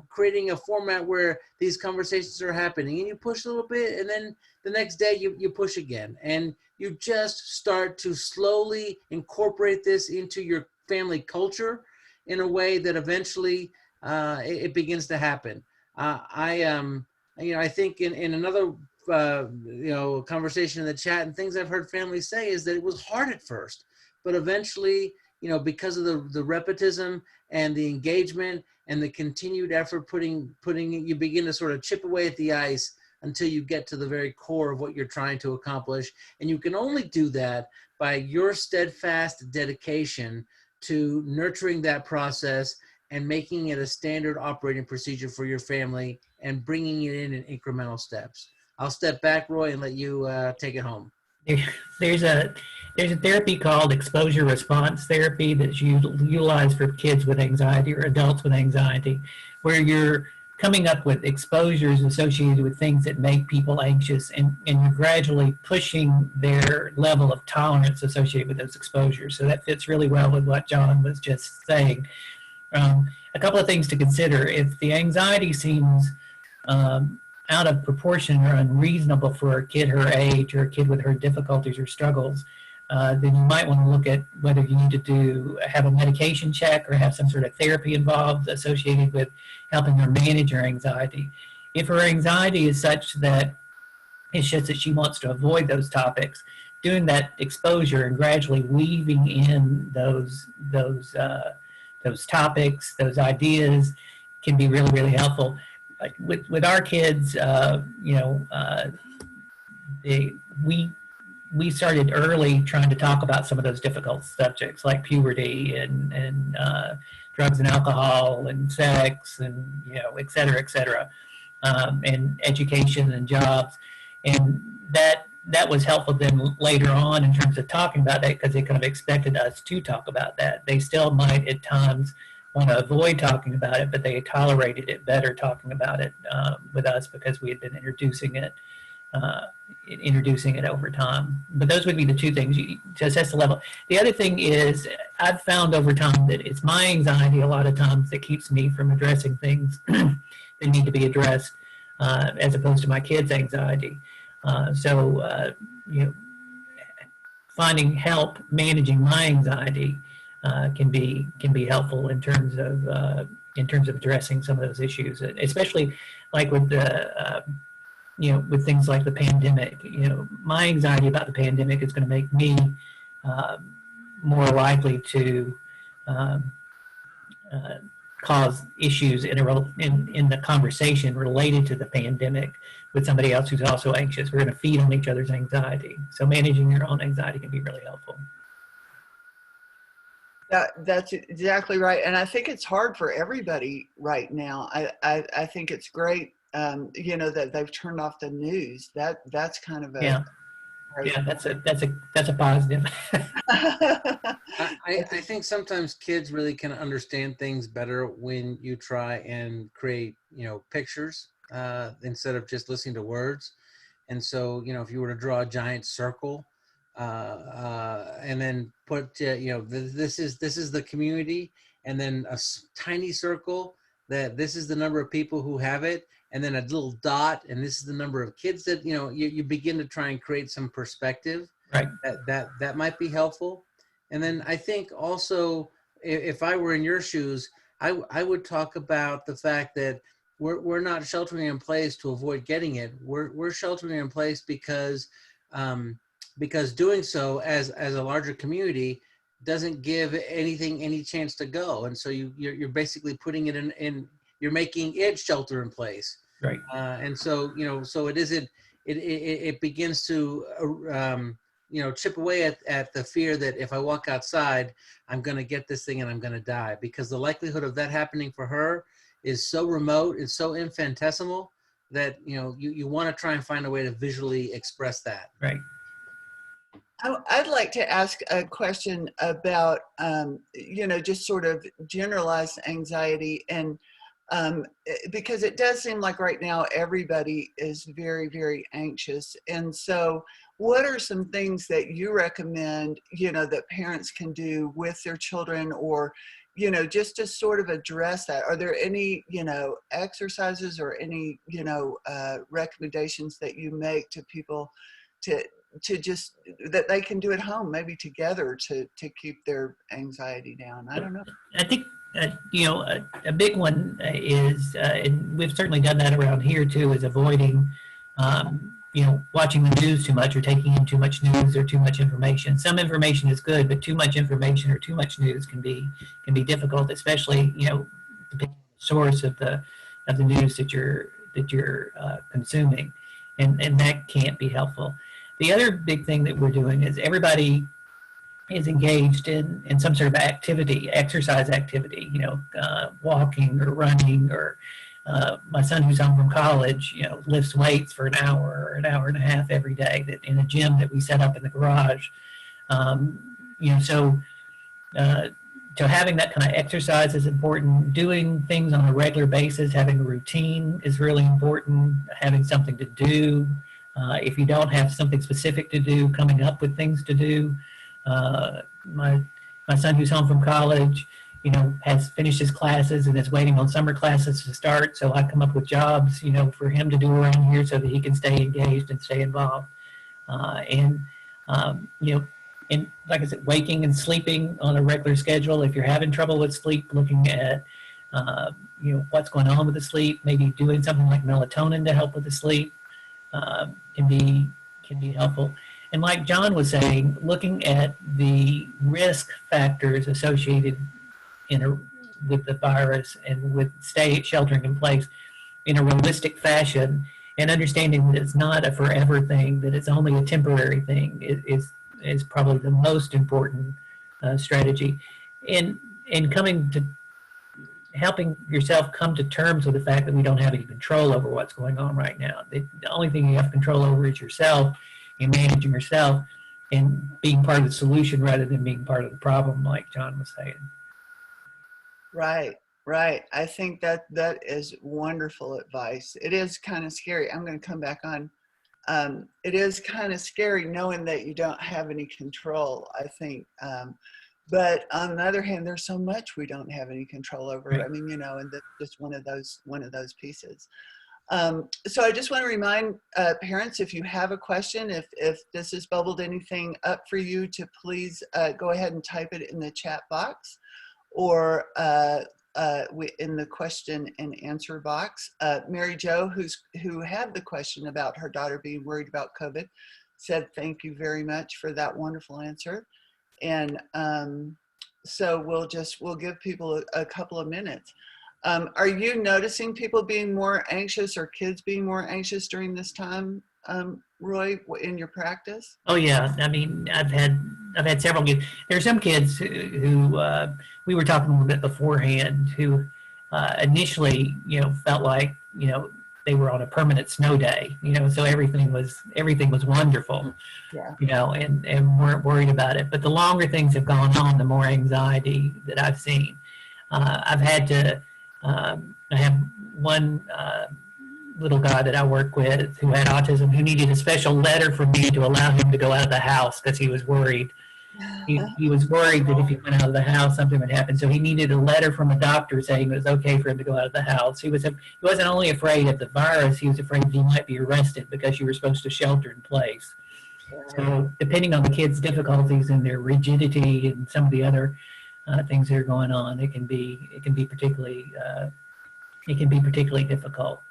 creating a format where these conversations are happening, and you push a little bit, and then the next day you push again, and you just start to slowly incorporate this into your family culture in a way that eventually it begins to happen. I think in another conversation in the chat and things I've heard families say is that it was hard at first, but eventually, because of the repetism and the engagement and the continued effort, you begin to sort of chip away at the ice until you get to the very core of what you're trying to accomplish. And you can only do that by your steadfast dedication to nurturing that process and making it a standard operating procedure for your family and bringing it in incremental steps. I'll step back, Roy, and let you take it home. There's a therapy called exposure response therapy that's utilized for kids with anxiety or adults with anxiety, where you're coming up with exposures associated with things that make people anxious, and you're gradually pushing their level of tolerance associated with those exposures. So that fits really well with what John was just saying. A couple of things to consider. If the anxiety seems out of proportion or unreasonable for a kid her age or a kid with her difficulties or struggles, then you might want to look at whether you need to have a medication check or have some sort of therapy involved associated with helping her manage her anxiety. If her anxiety is such that it's just that she wants to avoid those topics, doing that exposure and gradually weaving in those topics, those ideas, can be really, really helpful. Like with our kids, you know, we started early trying to talk about some of those difficult subjects like puberty and drugs and alcohol and sex and, you know, et cetera, and education and jobs. And that was helpful then later on in terms of talking about that, because they kind of expected us to talk about that. They still might at times want to avoid talking about it, but they tolerated it better talking about it with us because we had been introducing it over time. But those would be the two things to assess the level. The other thing is I've found over time that it's my anxiety a lot of times that keeps me from addressing things that need to be addressed as opposed to my kids' anxiety. You know, finding help managing my anxiety can be helpful in terms of addressing some of those issues, especially like with the you know, with things like the pandemic. You know, my anxiety about the pandemic is going to make me more likely to cause issues in the conversation related to the pandemic with somebody else who's also anxious. We're going to feed on each other's anxiety. So managing your own anxiety can be really helpful. That's exactly right. And I think it's hard for everybody right now. I think it's great, you know, that they've turned off the news. That's kind of a yeah, that's a positive. I think sometimes kids really can understand things better when you try and create, you know, pictures instead of just listening to words. And so, you know, if you were to draw a giant circle and then put, you know, this is the community, and then a tiny circle that this is the number of people who have it, and then a little dot, and this is the number of kids that, you know, you begin to try and create some perspective. Right. That might be helpful. And then I think also, if I were in your shoes, I would talk about the fact that we're not sheltering in place to avoid getting it. We're sheltering in place because doing so as a larger community doesn't give anything any chance to go. And so you're basically putting it in you're making it shelter in place. Right. And so, you know, so it begins to, you know, chip away at the fear that if I walk outside, I'm going to get this thing and I'm going to die, because the likelihood of that happening for her is so remote, it's so infinitesimal that, you know, you want to try and find a way to visually express that. Right. I'd like to ask a question about, you know, just sort of generalized anxiety, and because it does seem like right now everybody is very, very anxious. And so what are some things that you recommend, you know, that parents can do with their children, or, you know, just to sort of address that? Are there any, you know, exercises or any, you know, recommendations that you make to people to just, that they can do at home, maybe together, to keep their anxiety down? I don't know. I think, you know, a big one is, and we've certainly done that around here too, is avoiding, you know, watching the news too much or taking in too much news or too much information. Some information is good, but too much information or too much news can be difficult, especially, you know, depending on the source of the news that you're consuming, and that can't be helpful. The other big thing that we're doing is everybody is engaged in some sort of activity, exercise activity, you know, walking or running, or my son who's home from college, you know, lifts weights for an hour or an hour and a half every day in a gym that we set up in the garage. You know, so having that kind of exercise is important. Doing things on a regular basis, having a routine is really important. Having something to do. If you don't have something specific to do, coming up with things to do. My son who's home from college, you know, has finished his classes and is waiting on summer classes to start. So I come up with jobs, you know, for him to do around here so that he can stay engaged and stay involved. You know, and like I said, waking and sleeping on a regular schedule. If you're having trouble with sleep, looking at, you know, what's going on with the sleep, maybe doing something like melatonin to help with the sleep can be helpful. And like John was saying, looking at the risk factors associated with the virus and with sheltering in place in a realistic fashion, and understanding that it's not a forever thing, that it's only a temporary thing, is probably the most important strategy. And coming to helping yourself come to terms with the fact that we don't have any control over what's going on right now. The only thing you have control over is yourself, and managing yourself, and being part of the solution rather than being part of the problem, like John was saying. Right, right. I think that is wonderful advice. It is kind of scary. I'm going to come back on. It is kind of scary knowing that you don't have any control, I think. But on the other hand, there's so much we don't have any control over. Right. I mean, you know, and that's just one of those pieces. So I just want to remind parents, if you have a question, if this has bubbled anything up for you, to please go ahead and type it in the chat box, or in the question and answer box. Mary Jo, who had the question about her daughter being worried about COVID, said thank you very much for that wonderful answer. And so we'll give people a couple of minutes. Are you noticing people being more anxious, or kids being more anxious during this time, Roy, in your practice? Oh yeah, I mean, I've had several kids. There are some kids who we were talking a little bit beforehand, who initially, felt like, they were on a permanent snow day, so everything was wonderful, Yeah. and weren't worried about it. But the longer things have gone on, the more anxiety that I've seen. I've had to, I have one little guy that I work with who had autism, who needed a special letter from me to allow him to go out of the house because he was worried. He was worried that if he went out of the house, something would happen. So he needed a letter from a doctor saying it was okay for him to go out of the house. He wasn't only afraid of the virus, he was afraid that he might be arrested because you were supposed to shelter in place. So depending on the kid's difficulties and their rigidity and some of the other things that are going on, it can be particularly difficult.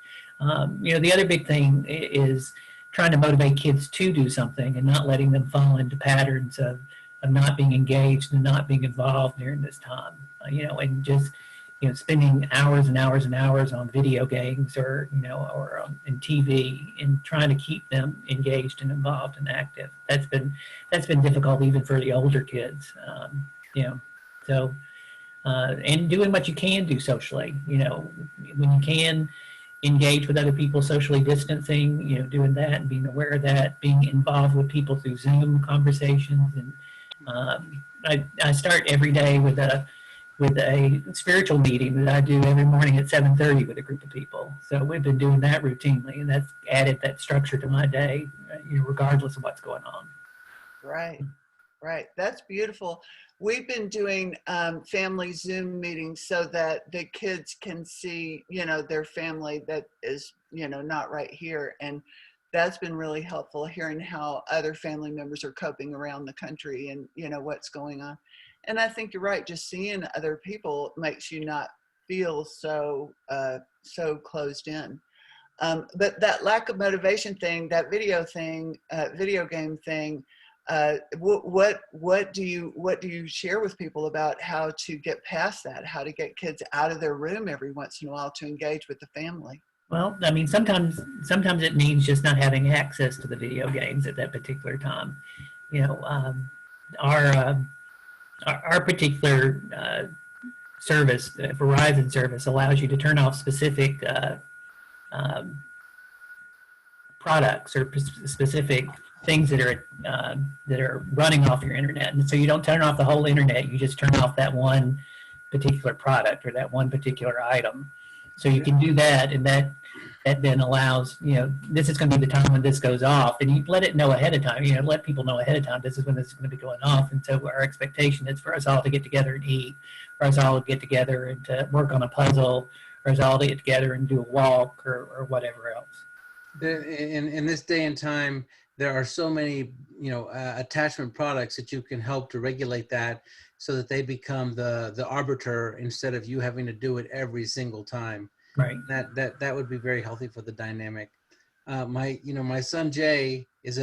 The other big thing is trying to motivate kids to do something and not letting them fall into patterns of not being engaged and not being involved during this time. And just spending hours and hours and hours on video games or in TV, and trying to keep them engaged and involved and active. That's been difficult even for the older kids. So and doing what you can do socially. When you can engage with other people, socially distancing, doing that and being aware of that, being involved with people through Zoom conversations. And I start every day with a spiritual meeting that I do every morning at 7:30 with a group of people. So we've been doing that routinely, and that's added that structure to my day, regardless of what's going on. Right, right. That's beautiful. We've been doing family Zoom meetings so that the kids can see, their family that is, not right here. And that's been really helpful, hearing how other family members are coping around the country and, what's going on. And I think you're right. Just seeing other people makes you not feel so closed in. But that lack of motivation thing, that video game thing, what do you share with people about how to get past that, how to get kids out of their room every once in a while to engage with the family? Well, I mean, sometimes it means just not having access to the video games at that particular time. Our particular service, the Verizon service, allows you to turn off specific products or specific things that are running off your internet. And so you don't turn off the whole internet, you just turn off that one particular product or that one particular item. So you can do that, and that then allows, this is going to be the time when this goes off, and you let it know ahead of time, let people know ahead of time, this is when this is going to be going off. And so our expectation is for us all to get together and eat, for us all to get together and to work on a puzzle, for us all to get together and do a walk or whatever else. In this day and time, there are so many, attachment products that you can help to regulate that, so that they become the arbiter instead of you having to do it every single time. Right. That would be very healthy for the dynamic. My son Jay is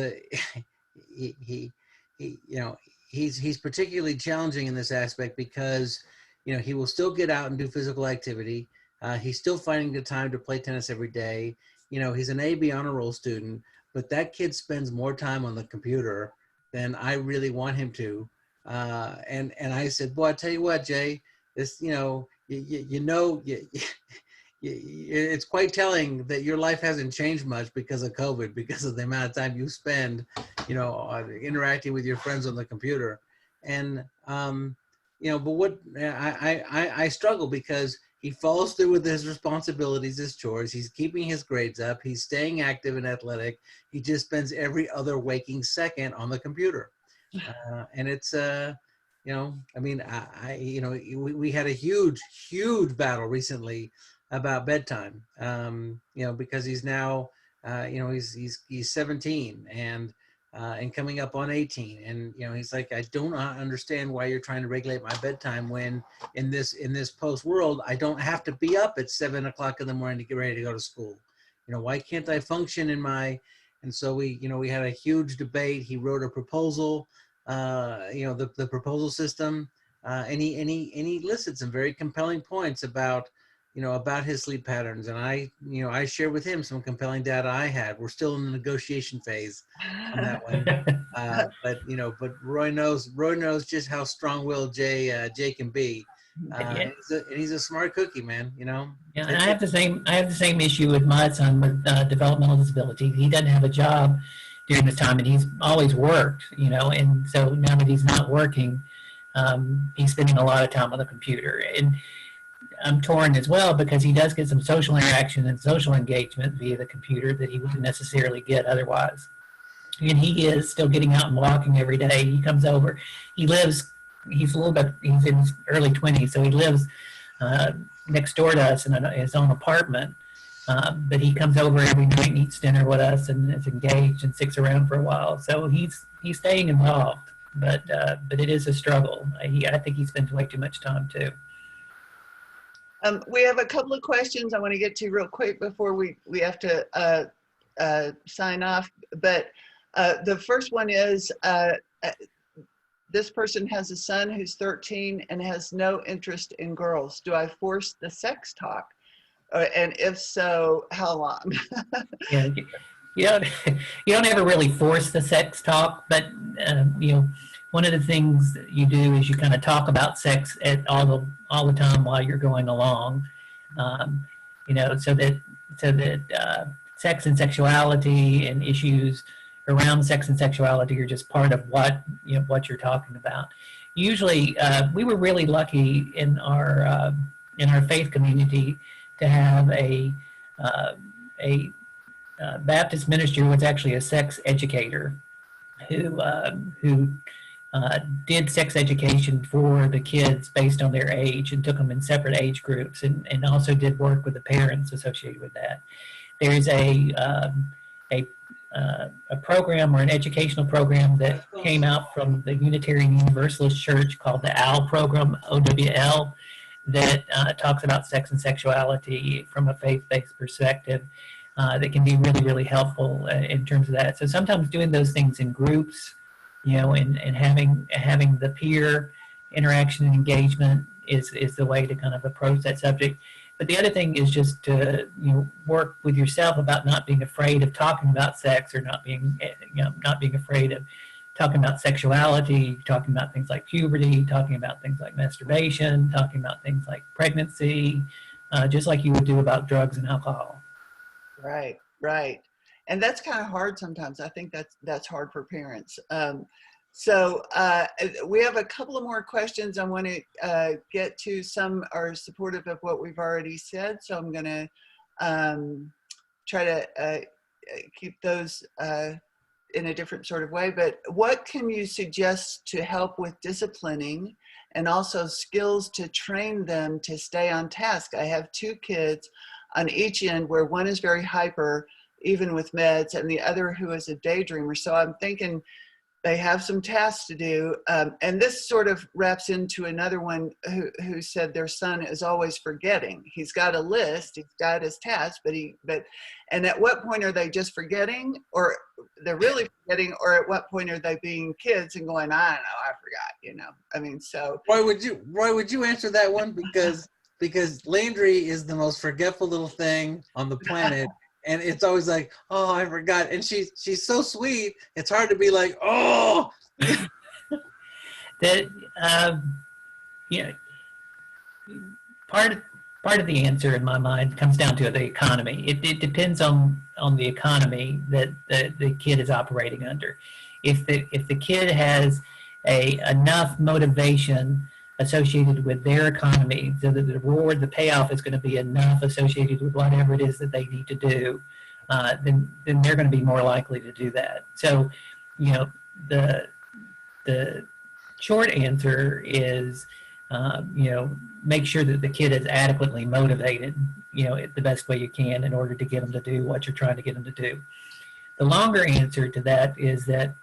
he's particularly challenging in this aspect because, he will still get out and do physical activity. He's still finding the time to play tennis every day. He's an AB honor roll student, but that kid spends more time on the computer than I really want him to. And I said, boy, I tell you what, Jay, this, it's quite telling that your life hasn't changed much because of COVID, because of the amount of time you spend, interacting with your friends on the computer. And, but what I struggle because he follows through with his responsibilities, his chores. He's keeping his grades up. He's staying active and athletic. He just spends every other waking second on the computer. And it's, we had a huge battle recently about bedtime, because he's now, he's 17 and coming up on 18. And, he's like, I do not understand why you're trying to regulate my bedtime when in this post world, I don't have to be up at 7 o'clock in the morning to get ready to go to school. Why can't I function in my, and so we had a huge debate. He wrote a proposal, the proposal system, and he listed some very compelling points about his sleep patterns. And I shared with him some compelling data I had. We're still in the negotiation phase on that one. But Roy knows just how strong-willed Jay can be. Yeah. He's a smart cookie, man. Yeah, and I have the same issue with my son with developmental disability. He doesn't have a job during this time, and he's always worked, and so now that he's not working, he's spending a lot of time on the computer. And I'm torn as well because he does get some social interaction and social engagement via the computer that he wouldn't necessarily get otherwise. And he is still getting out and walking every day. He comes over. He's in his early 20s, so he lives next door to us in his own apartment. But he comes over every night and eats dinner with us and is engaged and sticks around for a while. So he's staying involved, but it is a struggle. I think he spends way too much time too. We have a couple of questions I want to get to real quick before we have to sign off. But the first one is, this person has a son who's 13 and has no interest in girls. Do I force the sex talk? And if so, how long? Yeah, you don't ever really force the sex talk, but one of the things that you do is you kind of talk about sex at all the time while you're going along, so that sex and sexuality and issues around sex and sexuality are just part of what you're talking about. Usually, we were really lucky in our faith community to have a Baptist minister who was actually a sex educator who did sex education for the kids based on their age and took them in separate age groups and also did work with the parents associated with that. There's a program or an educational program that came out from the Unitarian Universalist Church called the OWL program, OWL, that talks about sex and sexuality from a faith-based perspective that can be really, really helpful in terms of that. So sometimes doing those things in groups, and having the peer interaction and engagement is the way to kind of approach that subject. But the other thing is just to work with yourself about not being afraid of talking about sex or not being afraid of talking about sexuality, talking about things like puberty, talking about things like masturbation, talking about things like pregnancy, just like you would do about drugs and alcohol. Right. And that's kind of hard sometimes. I think that's hard for parents. So we have a couple of more questions I want to get to. Some are supportive of what we've already said, so I'm going to try to keep those in a different sort of way. But what can you suggest to help with disciplining and also skills to train them to stay on task? I have two kids on each end where one is very hyper, even with meds, and the other who is a daydreamer. So I'm thinking They have some tasks to do. And this sort of wraps into another one who said their son is always forgetting. He's got a list, he's got his tasks, and at what point are they just forgetting, or they're really forgetting, or at what point are they being kids and going, I don't know, I forgot, you know? I mean, so. Roy, would you answer that one? Because Landry is the most forgetful little thing on the planet. And it's always like, oh, I forgot. And she's so sweet. It's hard to be like, oh. That you know, part of the answer in my mind comes down to the economy. It depends on the economy that the kid is operating under. If the kid has enough motivation associated with their economy, so that the reward, the payoff is going to be enough associated with whatever it is that they need to do, then they're going to be more likely to do that. So, you know, the short answer is, you know, make sure that the kid is adequately motivated, you know, the best way you can in order to get them to do what you're trying to get them to do. The longer answer to that is that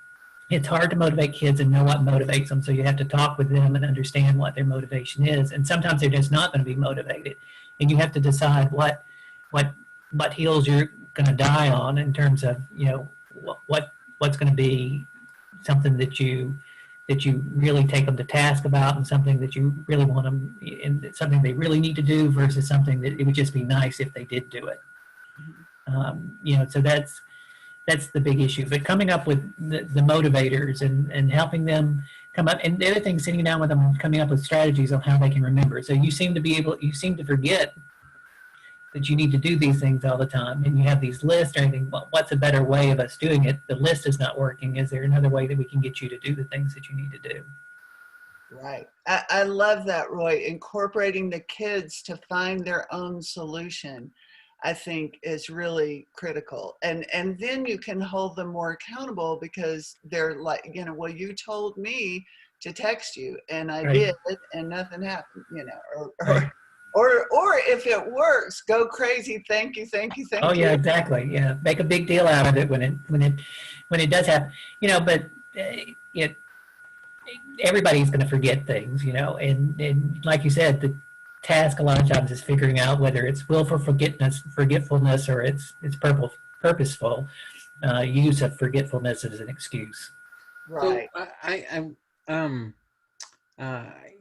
it's hard to motivate kids and know what motivates them. So you have to talk with them and understand what their motivation is. And sometimes they're just not going to be motivated. And you have to decide what hills you're going to die on in terms of, you know, what's going to be something that you really take them to task about, and something that you really want them, and something they really need to do, versus something that it would just be nice if they did do it. You know, so that's the big issue. But coming up with the motivators and helping them come up, and the other thing, sitting down with them and coming up with strategies on how they can remember. So you seem to forget that you need to do these things all the time, and you have these lists or anything. What's a better way of us doing it? The list is not working. Is there another way that we can get you to do the things that you need to do? Right. I love that, Roy. Incorporating the kids to find their own solution, I think, is really critical. And then you can hold them more accountable, because they're like, you know, well, you told me to text you and I did, and nothing happened, you know, or if it works, go crazy. Thank you. Oh yeah, exactly. Yeah. Make a big deal out of it when it does happen, you know, but everybody's going to forget things, you know, and like you said, the task a lot of times is figuring out whether it's willful forgetfulness or it's purposeful use of forgetfulness as an excuse. Right. So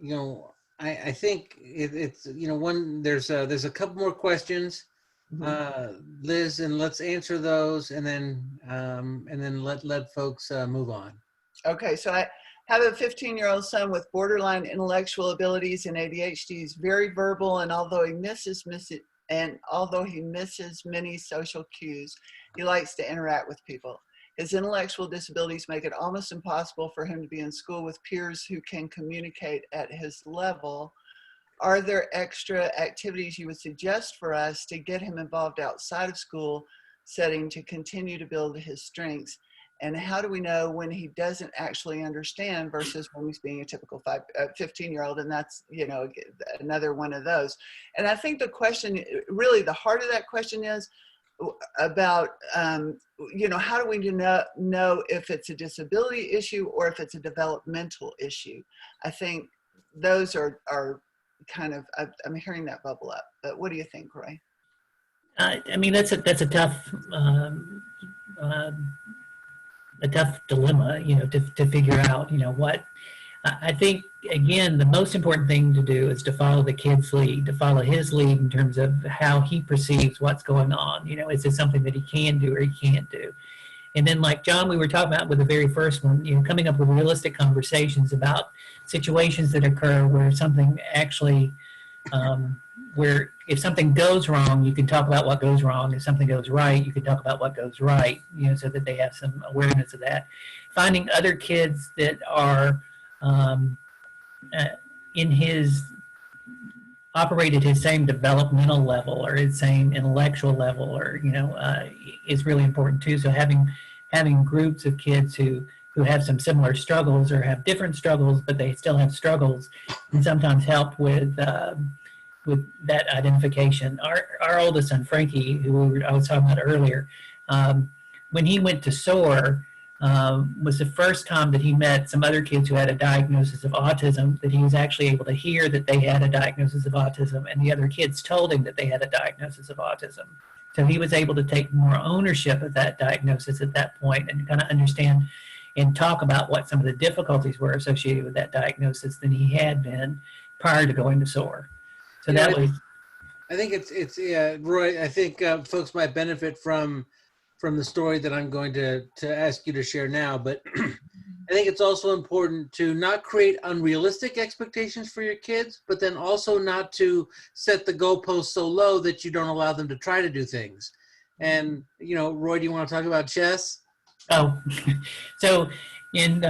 you know, I think it's, you know, there's a couple more questions, Liz, and let's answer those, and then let folks move on. Okay, so I have a 15-year-old son with borderline intellectual abilities and ADHD. He's very verbal, and although he misses many social cues, he likes to interact with people. His intellectual disabilities make it almost impossible for him to be in school with peers who can communicate at his level. Are there extra activities you would suggest for us to get him involved outside of school setting to continue to build his strengths? And how do we know when he doesn't actually understand versus when he's being a typical 15-year-old? And that's, you know, another one of those. And I think the question, really the heart of that question is about, you know, how do we know if it's a disability issue or if it's a developmental issue? I think those are kind of, I'm hearing that bubble up. But what do you think, Roy? I mean, that's a tough dilemma, you know, to figure out, you know, what. I think, again, the most important thing to do is to follow the kid's lead, to follow his lead in terms of how he perceives what's going on. You know, is it something that he can do or he can't do? And then, like John, we were talking about with the very first one, you know, coming up with realistic conversations about situations that occur where something actually, where if something goes wrong, you can talk about what goes wrong. If something goes right, you can talk about what goes right, you know, so that they have some awareness of that. Finding other kids that are operated his same developmental level or his same intellectual level, or, you know, is really important too. So having groups of kids who have some similar struggles or have different struggles, but they still have struggles, can sometimes help with that identification. Our oldest son, Frankie, who I was talking about earlier, when he went to SOAR, was the first time that he met some other kids who had a diagnosis of autism, that he was actually able to hear that they had a diagnosis of autism, and the other kids told him that they had a diagnosis of autism. So he was able to take more ownership of that diagnosis at that point and kind of understand and talk about what some of the difficulties were associated with that diagnosis than he had been prior to going to SOAR. So You know, that was... I think it's yeah, Roy. I think folks might benefit from the story that I'm going to ask you to share now. But I think it's also important to not create unrealistic expectations for your kids, but then also not to set the goalposts so low that you don't allow them to try to do things. And you know, Roy, do you want to talk about chess? Oh, so in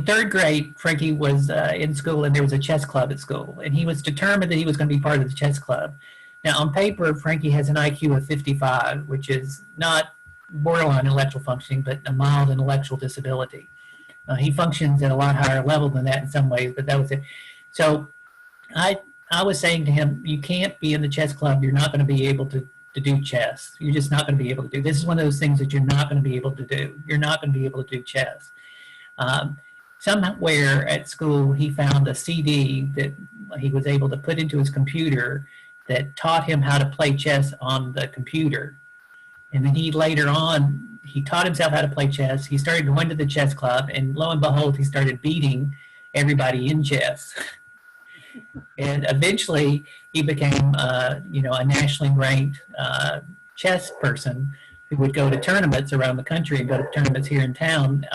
third grade, Frankie was in school, and there was a chess club at school, and he was determined that he was going to be part of the chess club. Now, on paper, Frankie has an IQ of 55, which is not borderline intellectual functioning, but a mild intellectual disability. He functions at a lot higher level than that in some ways, but that was it. So I was saying to him, you can't be in the chess club. You're not going to be able to do chess. You're just not going to be able to do. This is one of those things that you're not going to be able to do. You're not going to be able to do chess. Somewhere at school, he found a CD that he was able to put into his computer that taught him how to play chess on the computer. And then he later on, he taught himself how to play chess. He started going to the chess club, and lo and behold, he started beating everybody in chess. And eventually, he became, a nationally ranked chess person who would go to tournaments around the country and go to tournaments here in town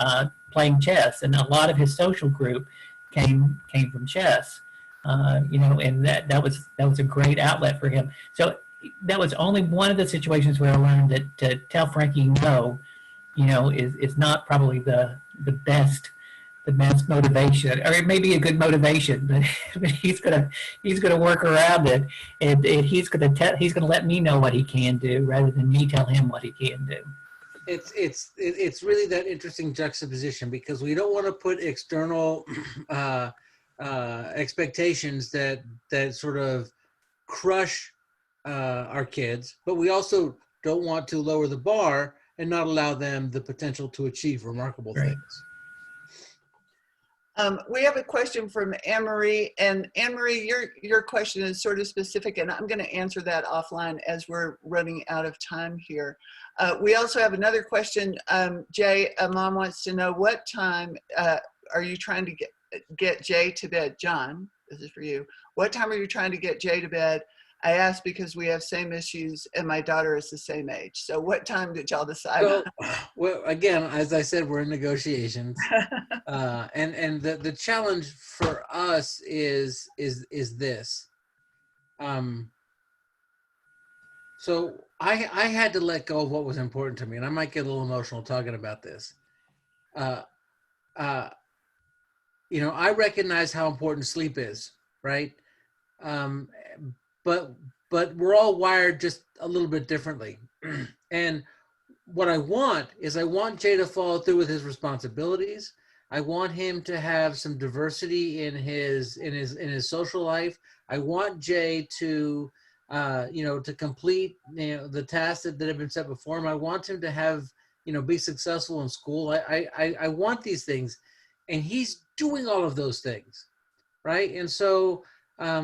playing chess. And a lot of his social group came from chess. And that was a great outlet for him. So that was only one of the situations where I learned that to tell Frankie no, is not probably the best motivation, or it may be a good motivation, but he's gonna work around it, and he's gonna let me know what he can do rather than me tell him what he can do. It's really that interesting juxtaposition, because we don't want to put external expectations that sort of crush our kids, but we also don't want to lower the bar and not allow them the potential to achieve remarkable things. We have a question from Anne-Marie, and Anne-Marie, your question is sort of specific, and I'm going to answer that offline as we're running out of time here. We also have another question. Jay, a mom wants to know, what time are you trying to get Jay to bed? John, this is for you. What time are you trying to get Jay to bed? I asked because we have same issues, and my daughter is the same age. So what time did y'all decide? Well, again, as I said, we're in negotiations, and the challenge for us is this. So I had to let go of what was important to me, and I might get a little emotional talking about this. I recognize how important sleep is, right? But we're all wired just a little bit differently. And what I want Jay to follow through with his responsibilities. I want him to have some diversity in his social life. I want Jay to to complete the tasks that have been set before him. I want him to have be successful in school. I want these things, and he's doing all of those things, right? And so it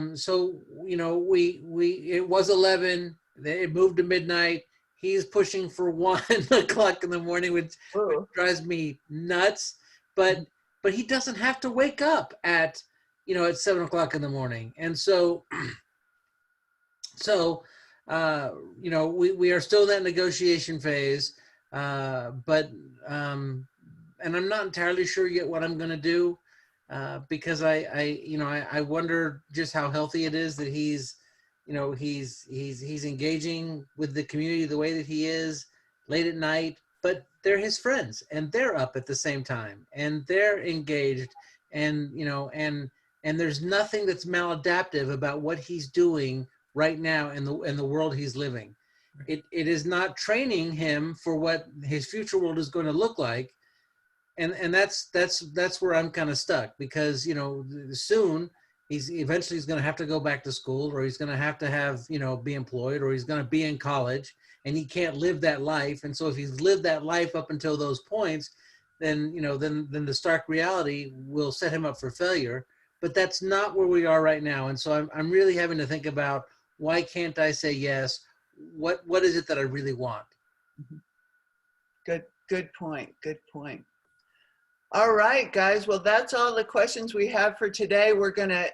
was 11, it moved to midnight. He's pushing for 1 o'clock in the morning, which drives me nuts. But he doesn't have to wake up at 7 o'clock in the morning. And so we are still in that negotiation phase. And I'm not entirely sure yet what I'm going to do. Because I wonder just how healthy it is that he's engaging with the community the way that he is late at night, but they're his friends and they're up at the same time and they're engaged, and there's nothing that's maladaptive about what he's doing right now in the world he's living. It is not training him for what his future world is going to look like. And that's where I'm kind of stuck, because soon he's going to have to go back to school, or he's going to have be employed, or he's going to be in college, and he can't live that life. And so if he's lived that life up until those points, then then the stark reality will set him up for failure. But that's not where we are right now. And so I'm really having to think about, why can't I say yes? What is it that I really want? Good point. Good point. All right, guys. Well, that's all the questions we have for today. We're gonna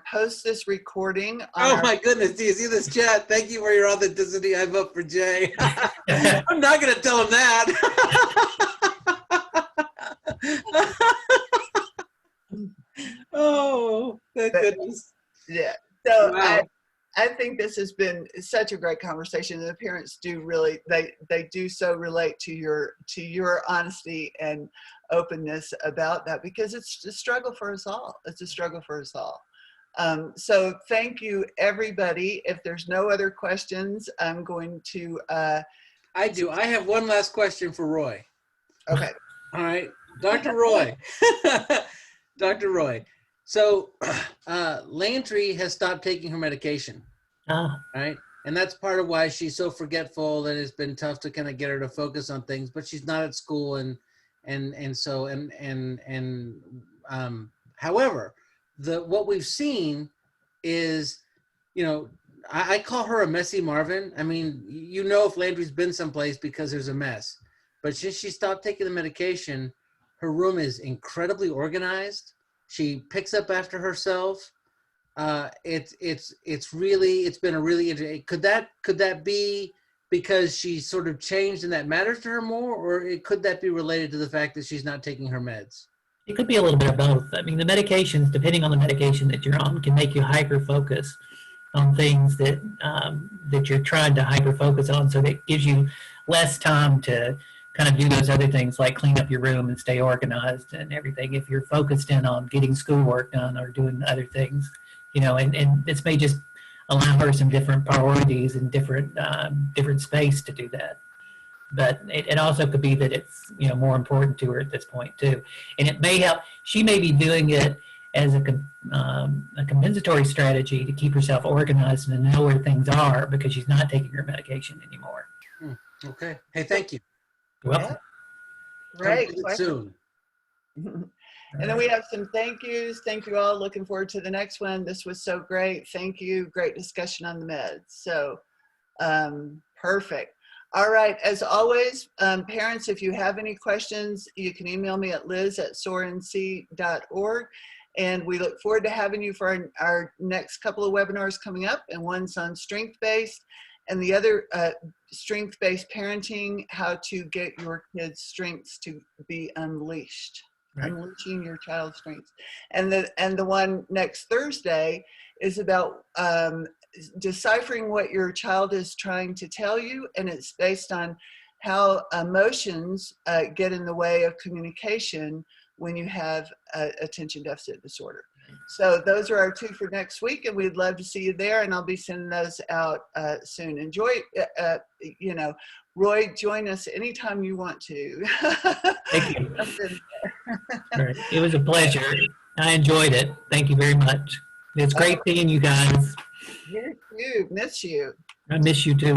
post this recording. Oh my goodness! Do you see this chat? Thank you for your authenticity. I'm up for Jay. I'm not gonna tell him that. Oh, thank goodness. Yeah. So wow. I think this has been such a great conversation. The parents do really, they do so relate to your honesty and openness about that, because it's a struggle for us all. It's a struggle for us all. So thank you, everybody. If there's no other questions, I'm going to. I do. I have one last question for Roy. Okay. All right, Dr. Roy. Dr. Roy. So Lantry has stopped taking her medication, right? And that's part of why she's so forgetful, that it's been tough to kind of get her to focus on things. But she's not at school, however, what we've seen is, I call her a messy Marvin. I mean, if Landry's been someplace because there's a mess, but since she stopped taking the medication, her room is incredibly organized. She picks up after herself. It's been a really interesting. Could that be because she sort of changed and that matters to her more, or could that be related to the fact that she's not taking her meds? It could be a little bit of both. I mean, the medications, depending on the medication that you're on, can make you hyper-focus on things that you're trying to hyper-focus on, so that gives you less time to kind of do those other things like clean up your room and stay organized and everything, if you're focused in on getting schoolwork done or doing other things, and this may just allow her some different priorities and different space to do that. But it also could be that it's more important to her at this point too, and it may help. She may be doing it as a compensatory strategy to keep herself organized and to know where things are, because she's not taking her medication anymore. Okay. Hey, thank you. You're welcome. Great. Soon. And then we have some thank yous. Thank you all. Looking forward to the next one. This was so great. Thank you. Great discussion on the meds. So perfect. All right. As always, parents, if you have any questions, you can email me at liz@soarnc.org. And we look forward to having you for our next couple of webinars coming up. And one's on strength-based, and the other strength-based parenting, how to get your kids' strengths to be unleashed. Right. Unleashing your child's strengths. And the one next Thursday is about deciphering what your child is trying to tell you, and it's based on how emotions get in the way of communication when you have attention deficit disorder. So those are our two for next week, and we'd love to see you there, and I'll be sending those out soon. Enjoy, Roy, join us anytime you want to. Thank you. All right. It was a pleasure. I enjoyed it. Thank you very much. It's great seeing you guys. You too. Miss you. I miss you too.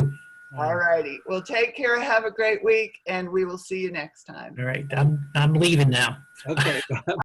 All righty. Well, take care. Have a great week, and we will see you next time. All right. I'm leaving now. Okay.